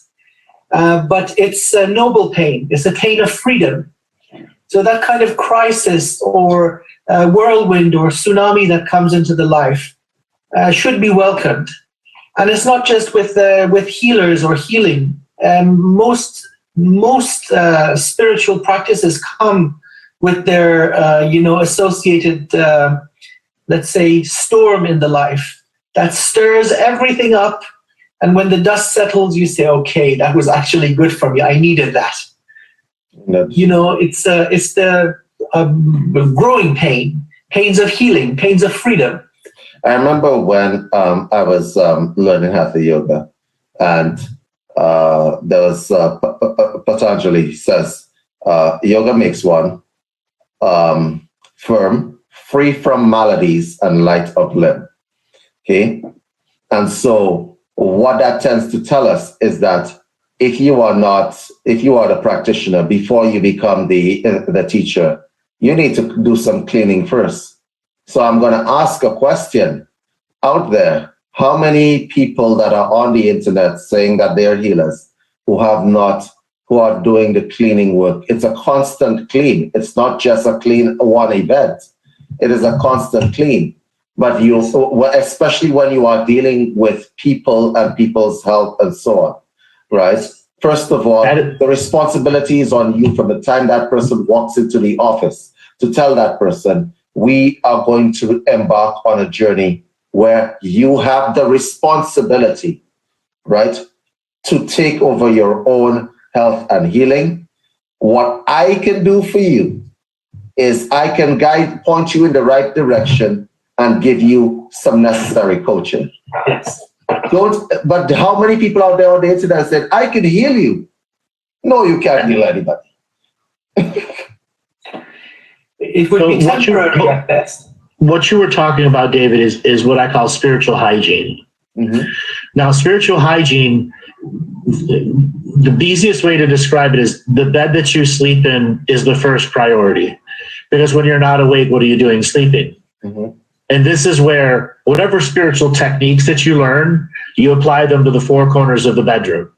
but it's a noble pain. It's a pain of freedom. So that kind of crisis or whirlwind or tsunami that comes into the life should be welcomed. And it's not just with healers or healing. Most spiritual practices come with their associated, let's say, storm in the life that stirs everything up. And when the dust settles, you say, okay, that was actually good for me. I needed that. You know, it's the growing pains of healing, pains of freedom. I remember when I was learning hatha yoga, and there was Patanjali says, yoga makes one firm, free from maladies, and light of limb. Okay, and so what that tends to tell us is that if you are the practitioner, before you become the teacher, you need to do some cleaning first. So I'm going to ask a question out there. How many people that are on the internet saying that they're healers who are doing the cleaning work? It's a constant clean. It's not just a clean one event. It is a constant clean. But especially when you are dealing with people and people's health and so on. Right. First of all, the responsibility is on you from the time that person walks into the office to tell that person, we are going to embark on a journey where you have the responsibility, right, to take over your own health and healing. What I can do for you is I can point you in the right direction and give you some necessary coaching. Yes. But how many people out there on the internet said, I can heal you? No, you can't heal anybody. It would be temporary at best. What you were talking about, David, is what I call spiritual hygiene. Mm-hmm. Now, spiritual hygiene, the easiest way to describe it is the bed that you sleep in is the first priority. Because when you're not awake, what are you doing? Sleeping. Mm-hmm. And this is where whatever spiritual techniques that you learn, you apply them to the four corners of the bedroom.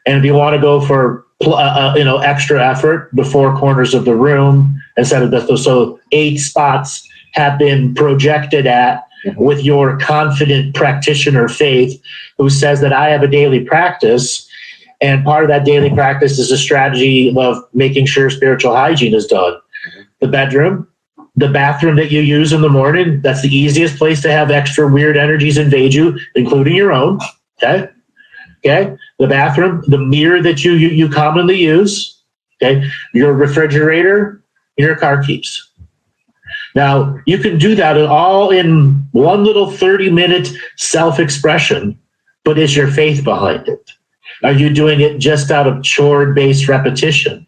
And if you want to go for extra effort, the four corners of the room, instead of so 8 spots have been projected at with your confident practitioner faith who says that I have a daily practice, and part of that daily practice is a strategy of making sure spiritual hygiene is done. The bedroom, the bathroom that you use in the morning, that's the easiest place to have extra weird energies invade you, including your own. Okay? Okay? The bathroom, the mirror that you commonly use, okay? Your refrigerator, your car keys. Now, you can do that all in one little 30-minute self-expression, but is your faith behind it? Are you doing it just out of chore-based repetition?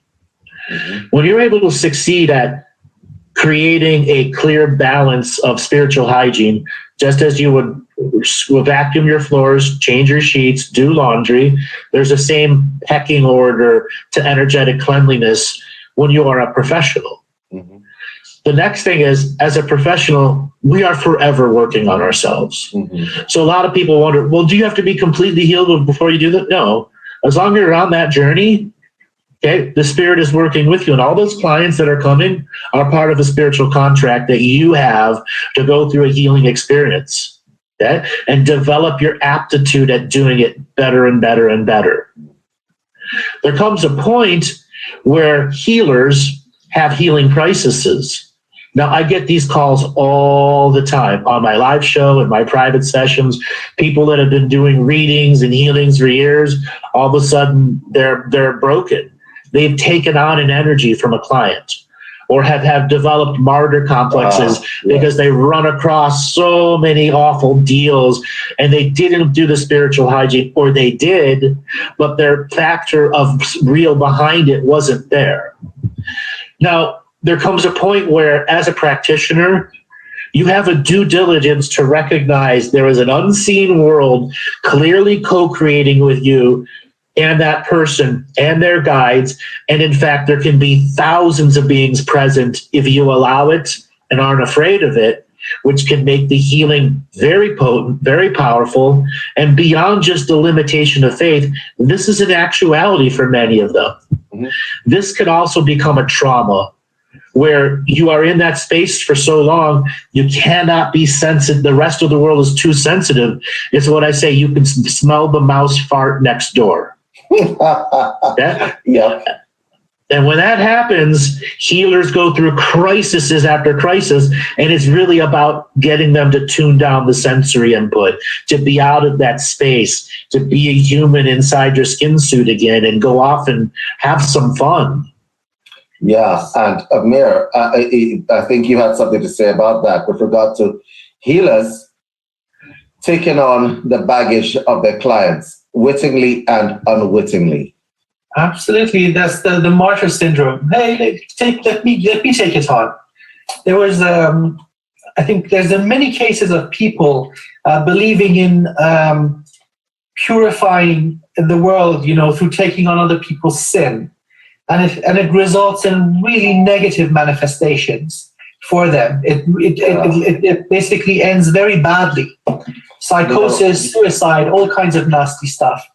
When you're able to succeed at creating a clear balance of spiritual hygiene, just as you would vacuum your floors, change your sheets, do laundry, there's the same pecking order to energetic cleanliness when you are a professional. The next thing is, as a professional, we are forever working on ourselves. So a lot of people wonder, well, do you have to be completely healed before you do that? No. As long as you're on that journey, okay, the Spirit is working with you. And all those clients that are coming are part of a spiritual contract that you have to go through a healing experience, okay, and develop your aptitude at doing it better and better and better. There comes a point where healers have healing crises. Now, I get these calls all the time on my live show and my private sessions. People that have been doing readings and healings for years, all of a sudden they're broken. They've taken on an energy from a client, or have developed martyr complexes because they run across so many awful deals and they didn't do the spiritual hygiene, or they did, but their factor of real behind it wasn't there. Now, there comes a point where, as a practitioner, you have a due diligence to recognize there is an unseen world clearly co-creating with you and that person and their guides. And in fact, there can be thousands of beings present if you allow it and aren't afraid of it, which can make the healing very potent, very powerful, and beyond just the limitation of faith. This is an actuality for many of them. This could also become a trauma, where you are in that space for so long, you cannot be sensitive. The rest of the world is too sensitive. It's what I say, you can smell the mouse fart next door. Yeah. And when that happens, healers go through crises after crisis, and it's really about getting them to tune down the sensory input, to be out of that space, to be a human inside your skin suit again and go off and have some fun. Yeah, and Amir, I think you had something to say about that with regard to healers taking on the baggage of their clients, wittingly and unwittingly. Absolutely, that's the martyr syndrome. Hey, let me take it on. There was, I think, there's many cases of people believing in purifying the world, through taking on other people's sin. And it results in really negative manifestations for them. It basically ends very badly. Psychosis, suicide, all kinds of nasty stuff.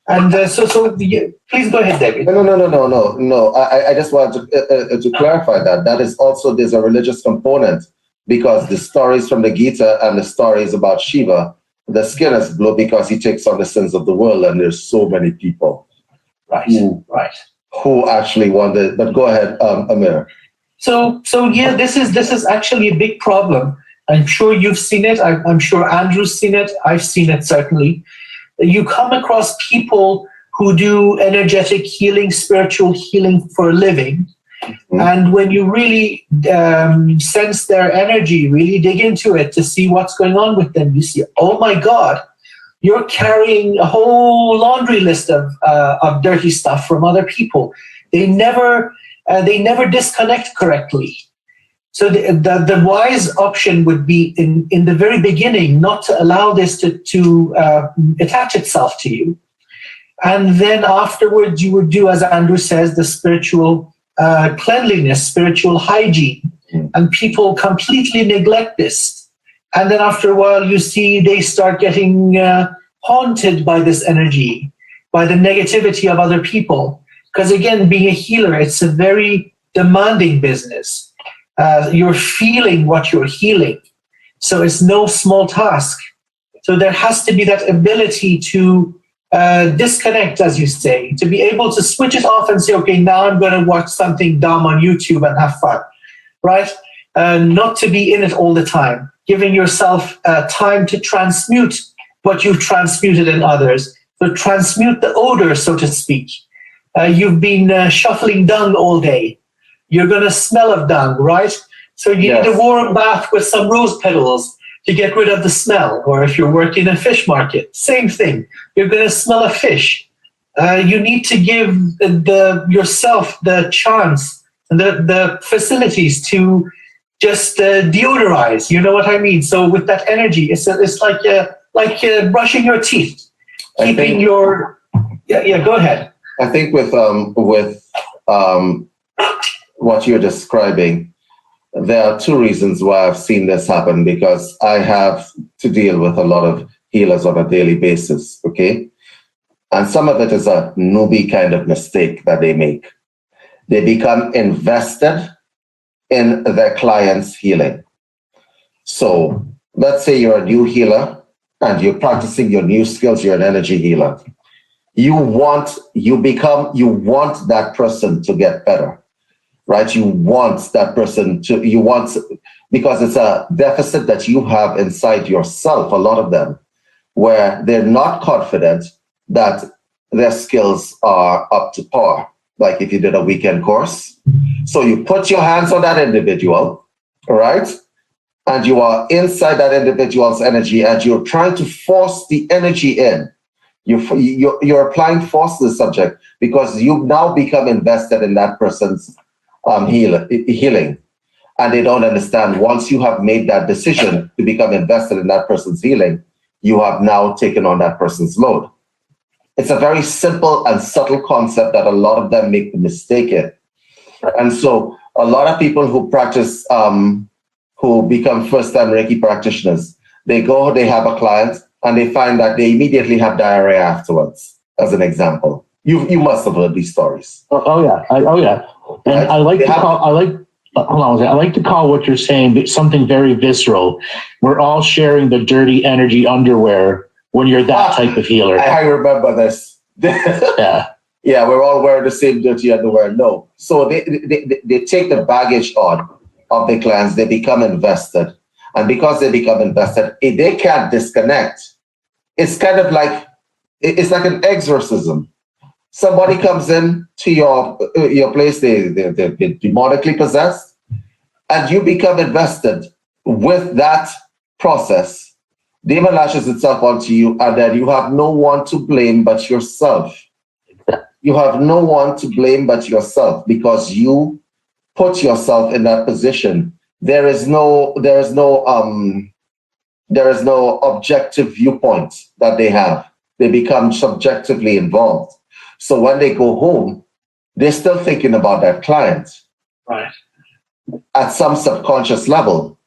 And please go ahead, David. No. I just wanted to clarify that is also, there's a religious component, because the stories from the Gita and the stories about Shiva, the skin is blue because he takes on the sins of the world, and there's so many people. Right. Who actually wanted, but go ahead, Amir. So yeah, this is actually a big problem. I'm sure you've seen it. I'm sure Andrew's seen it. I've seen it, certainly. You come across people who do energetic healing, spiritual healing for a living. And when you really sense their energy, really dig into it to see what's going on with them, you see, oh my God, you're carrying a whole laundry list of dirty stuff from other people. They never disconnect correctly. So the wise option would be in the very beginning not to allow this to attach itself to you. And then afterwards you would do, as Andrew says, the spiritual cleanliness, spiritual hygiene. And people completely neglect this. And then after a while, you see they start getting haunted by this energy, by the negativity of other people. Because again, being a healer, it's a very demanding business. You're feeling what you're healing. So it's no small task. So there has to be that ability to disconnect, as you say, to be able to switch it off and say, okay, now I'm going to watch something dumb on YouTube and have fun, right? Not to be in it all the time, giving yourself time to transmute what you've transmuted in others, to transmute the odor, so to speak. You've been shuffling dung all day. You're going to smell of dung, right? So you need a warm bath with some rose petals to get rid of the smell. Or if you're working in a fish market, same thing. You're going to smell a fish. You need to give yourself the chance and the facilities to just deodorize. You know what I mean? So with that energy, it's like brushing your teeth, keeping your Go ahead. I think with what you're describing, there are two reasons why I've seen this happen, because I have to deal with a lot of healers on a daily basis, okay? And some of it is a newbie kind of mistake that they make. They become invested in their client's healing. So let's say you're a new healer and you're practicing your new skills, you're an energy healer. You want that person to get better. Right? You want that person because it's a deficit that you have inside yourself, a lot of them, where they're not confident that their skills are up to par. Like if you did a weekend course. So you put your hands on that individual, right? And you are inside that individual's energy and you're trying to force the energy in. You're applying force to the subject because you've now become invested in that person's healing, and they don't understand. Once you have made that decision to become invested in that person's healing, you have now taken on that person's load. It's a very simple and subtle concept that a lot of them make the mistake in. And so a lot of people who practice, who become first-time Reiki practitioners, they have a client and they find that they immediately have diarrhea afterwards, as an example. You must have heard these stories. Oh yeah. And right? I like to call what you're saying something very visceral. We're all sharing the dirty energy underwear when you're that type of healer. I remember this. Yeah, we're all wearing the same dirty underwear. No, so they take the baggage on of the clients. They become invested, and because they become invested, they can't disconnect. It's kind of like an exorcism. Somebody comes in to your place, they're demonically possessed, and you become invested with that process. Demon lashes itself onto you, and then you have no one to blame but yourself. You have no one to blame but yourself because you put yourself in that position. There is no objective viewpoint that they have. They become subjectively involved. So when they go home, they're still thinking about that client, right, at some subconscious level.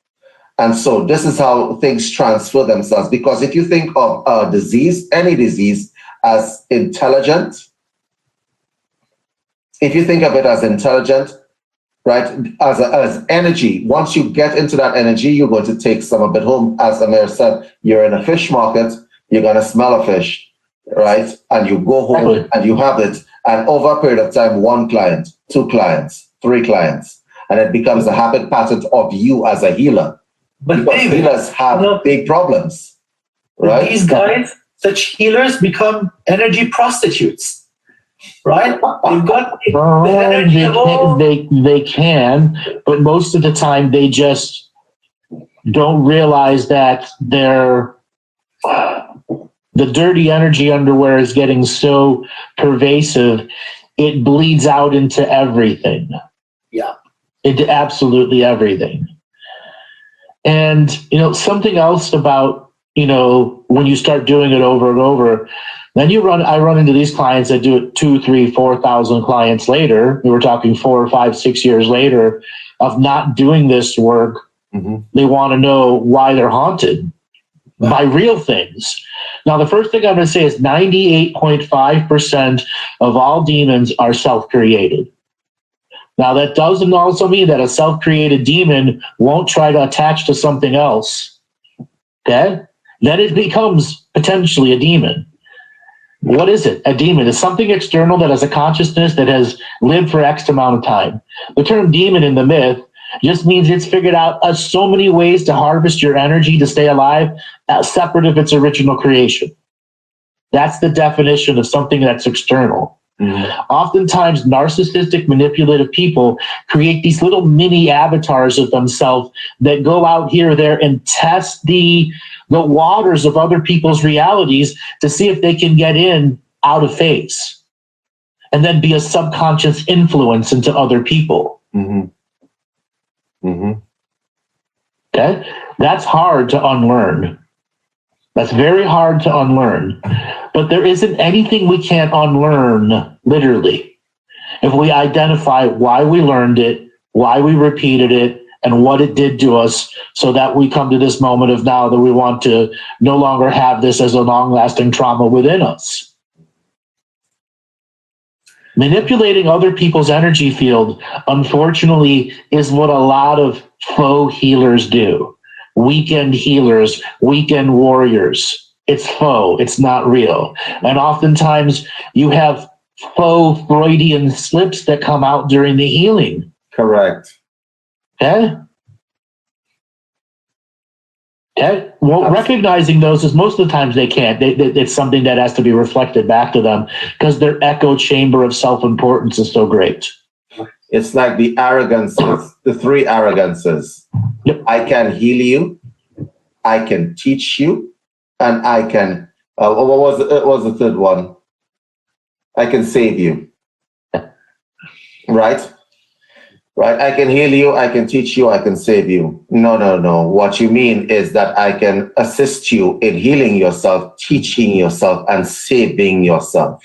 And so this is how things transfer themselves. Because if you think of a disease, any disease, as intelligent, if you think of it as intelligent, right, as energy, once you get into that energy, you're going to take some of it home. As Amir said, you're in a fish market, you're going to smell a fish. Right? And you go home and you have it. And over a period of time, 1 client, 2 clients, 3 clients. And it becomes a habit pattern of you as a healer. But because David, healers have big problems. Right? These guys, such healers, become energy prostitutes. Right? They've got the energy they can, but most of the time they just don't realize that the dirty energy underwear is getting so pervasive, it bleeds out into everything. Yeah. Into absolutely everything. And, something else about, when you start doing it over and over, then I run into these clients that do it 2,000, 3,000, 4,000 clients later. We were talking 4, 5, 6 years later of not doing this work. Mm-hmm. They want to know why they're haunted by real things. Now, the first thing I'm going to say is 98.5% of all demons are self-created. Now, that doesn't also mean that a self-created demon won't try to attach to something else Okay? Then it becomes potentially a demon. What is it? A demon is something external that has a consciousness that has lived for X amount of time. The term demon in the myth just means it's figured out so many ways to harvest your energy to stay alive, separate of its original creation. That's the definition of something that's external. Oftentimes, narcissistic, manipulative people create these little mini avatars of themselves that go out here or there and test the waters of other people's realities to see if they can get in out of phase and then be a subconscious influence into other people. Okay? That's hard to unlearn. That's very hard to unlearn. But there isn't anything we can't unlearn, literally, if we identify why we learned it, why we repeated it, and what it did to us, so that we come to this moment of now that we want to no longer have this as a long-lasting trauma within us. Manipulating other people's energy field, unfortunately, is what a lot of faux healers do. Weekend healers, weekend warriors. It's faux, it's not real. And oftentimes you have faux Freudian slips that come out during the healing. Correct. Okay? Okay? Well, recognizing those is most of the times they can't. It's something that has to be reflected back to them because their echo chamber of self-importance is so great. It's like the arrogances, the three arrogances. Yep. I can heal you, I can teach you, and I can, what was the third one? I can save you. Right? Right? I can heal you, I can teach you, I can save you. No. What you mean is that I can assist you in healing yourself, teaching yourself, and saving yourself.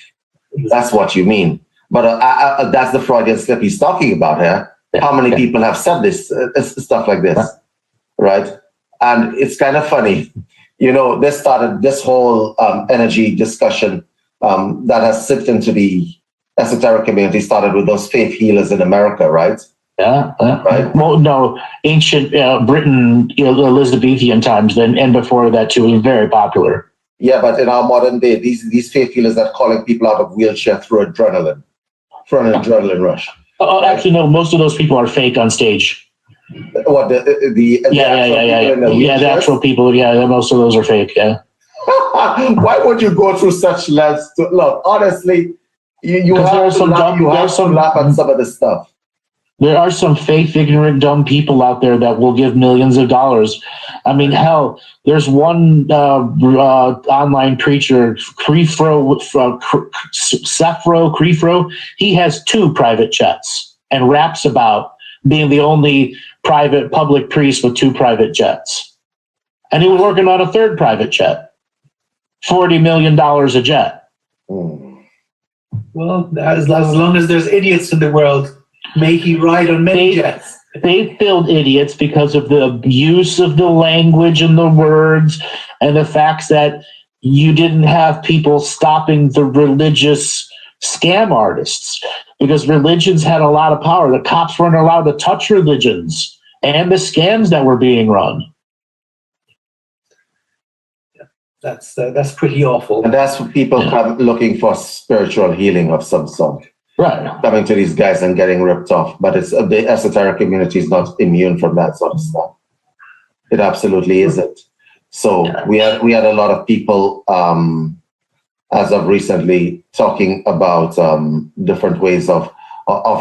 That's what you mean. But that's the Freudian slip he's talking about here. How many people have said this, stuff like this, right? And it's kind of funny. You know, this whole energy discussion that has sipped into the esoteric community started with those faith healers in America, right? Yeah. Right. Well, no, ancient Britain, Elizabethan times, and before that too, was very popular. Yeah, but in our modern day, these faith healers are calling people out of wheelchair through an adrenaline rush. Oh, right? Actually, no. Most of those people are fake on stage. What the actual people. Yeah, most of those are fake. Yeah. Why would you go through such lengths to look? Honestly, you have to laugh at some of the stuff. There are some fake, ignorant, dumb people out there that will give millions of dollars. I mean, hell, there's one online preacher, Crefro. He has 2 private jets and raps about being the only public priest with 2 private jets. And he was working on a 3rd private jet, $40 million a jet. Well, as long as there's idiots in the world, may he ride on many jets. They filled idiots because of the abuse of the language and the words and the facts that you didn't have people stopping the religious scam artists because religions had a lot of power. The cops weren't allowed to touch religions and the scams that were being run. That's pretty awful. And that's what people come looking for spiritual healing of some sort. Right. Coming to these guys and getting ripped off. But it's the esoteric community is not immune from that sort of stuff. It absolutely isn't. So we had a lot of people as of recently talking about different ways of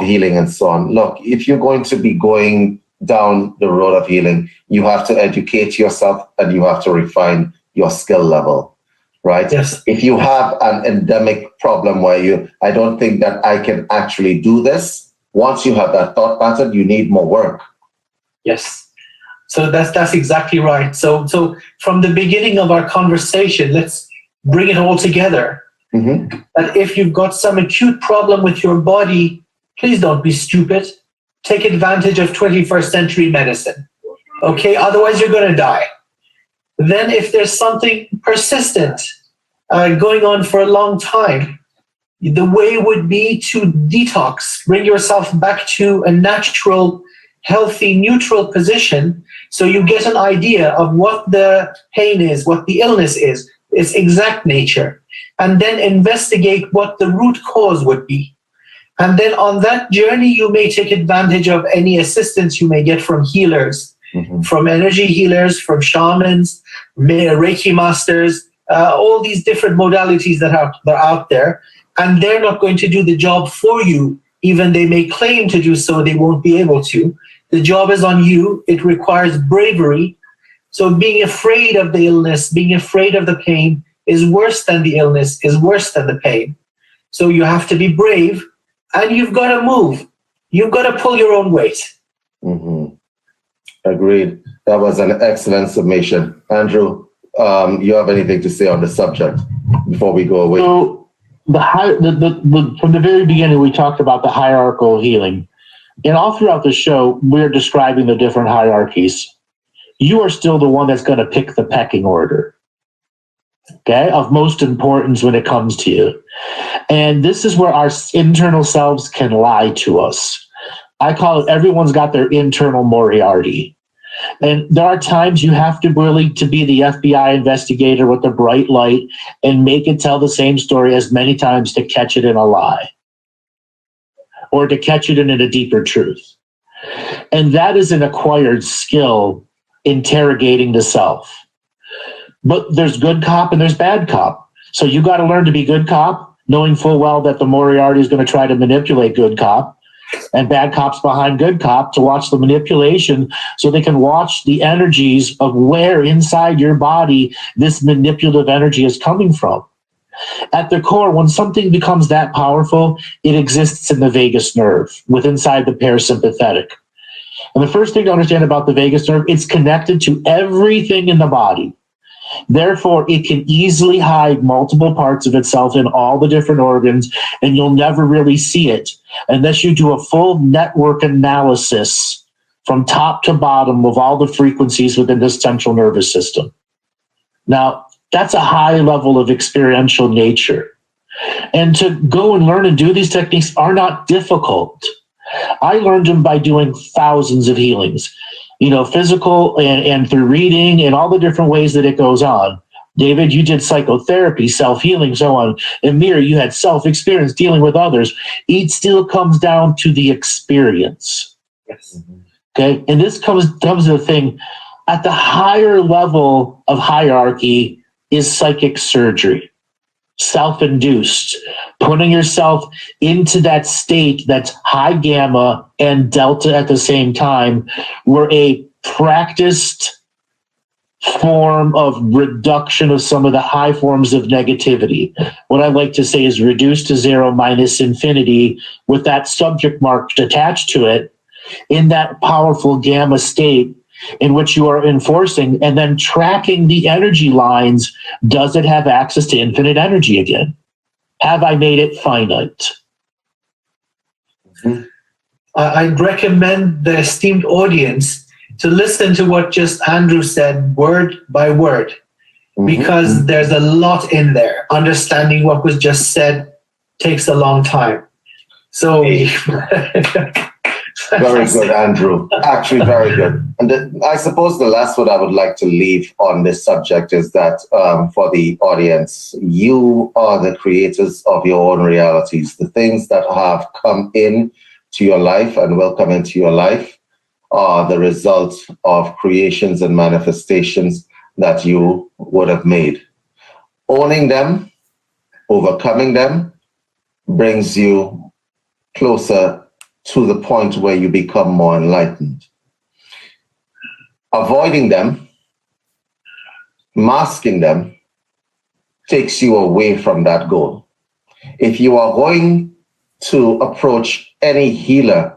healing and so on. Look, if you're going to be going down the road of healing, you have to educate yourself and you have to refine your skill level. Right? Yes. If you have an endemic problem where I don't think that I can actually do this, once you have that thought pattern, you need more work. Yes. So that's exactly right. So from the beginning of our conversation, let's bring it all together. Mm-hmm. That if you've got some acute problem with your body, please don't be stupid. Take advantage of 21st century medicine. Okay? Otherwise, you're going to die. Then if there's something persistent going on for a long time, the way would be to detox, bring yourself back to a natural, healthy, neutral position, So you get an idea of what the pain is, what the illness is, its exact nature, and then investigate what the root cause would be. And then on that journey, you may take advantage of any assistance you may get from healers, from energy healers, from shamans, Reiki masters, all these different modalities that are out there. And they're not going to do the job for you. Even they may claim to do so, they won't be able to. The job is on you. It requires bravery. So being afraid of the illness, being afraid of the pain is worse than the illness, is worse than the pain. So you have to be brave. And you've got to move. You've got to pull your own weight. Agreed. That was an excellent summation. Andrew, you have anything to say on the subject before we go away? So from the very beginning, we talked about the hierarchical healing. And all throughout the show, we're describing the different hierarchies. You are still the one that's going to pick the pecking order, okay, of most importance when it comes to you. And this is where our internal selves can lie to us. I call it everyone's got their internal Moriarty. And there are times you have to really to be the FBI investigator with the bright light and make it tell the same story as many times to catch it in a lie or to catch it in a deeper truth. And that is an acquired skill, interrogating the self. But there's good cop and there's bad cop. So you got to learn to be good cop, knowing full well that the Moriarty is going to try to manipulate good cop, and bad cops behind good cop to watch the manipulation so they can watch the energies of where inside your body this manipulative energy is coming from. At the core, when something becomes that powerful, it exists in the vagus nerve, with inside the parasympathetic. And the first thing to understand about the vagus nerve, it's connected to everything in the body. Therefore, it can easily hide multiple parts of itself in all the different organs, and you'll never really see it unless you do a full network analysis from top to bottom of all the frequencies within the central nervous system. Now, that's a high level of experiential nature. And to go and learn and do these techniques are not difficult. I learned them by doing thousands of healings, physical and through reading and all the different ways that it goes on. David, you did psychotherapy, self-healing, so on. Amir, you had self-experience dealing with others. It still comes down to the experience. Yes. Okay, and this comes to the thing. At the higher level of hierarchy is psychic surgery. Self-induced, putting yourself into that state that's high gamma and delta at the same time, where a practiced form of reduction of some of the high forms of negativity. What I like to say is reduced to zero minus infinity with that subject mark attached to it in that powerful gamma state in which you are enforcing and then tracking the energy lines. Does it have access to infinite energy again? Have I made it finite? I'd recommend the esteemed audience to listen to what just Andrew said word by word, because there's a lot in there. Understanding what was just said takes a long time. So very good, Andrew. Actually, very good. And I suppose the last word I would like to leave on this subject is that for the audience, you are the creators of your own realities. The things that have come in to your life and will come into your life are the result of creations and manifestations that you would have made. Owning them, overcoming them, brings you closer to the point where you become more enlightened. Avoiding them, masking them, takes you away from that goal. If you are going to approach any healer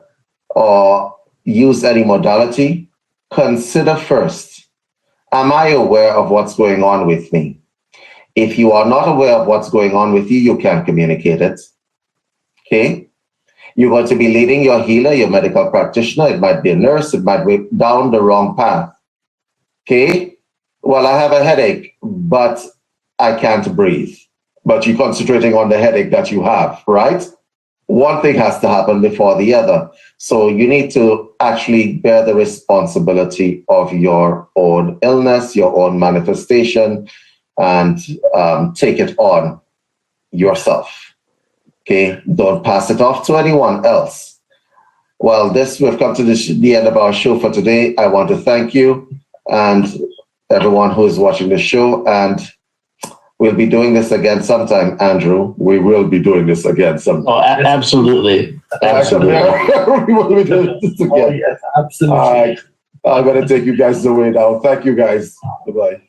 or use any modality, consider first, am I aware of what's going on with me? If you are not aware of what's going on with you, you can't communicate it. Okay? You're going to be leading your healer, your medical practitioner. It might be a nurse. It might be down the wrong path. Okay? Well, I have a headache, but I can't breathe. But you're concentrating on the headache that you have, right? one thing has to happen before the other. So you need to actually bear the responsibility of your own illness, your own manifestation, and take it on yourself. Okay, don't pass it off to anyone else. Well, we've come to the end of our show for today. I want to thank you and everyone who is watching the show, and we'll be doing this again sometime, Andrew. We will be doing this again sometime. Oh, absolutely. Absolutely. We will be doing this again. Oh, yes, absolutely. All right. I'm going to take you guys away now. Thank you, guys. Goodbye.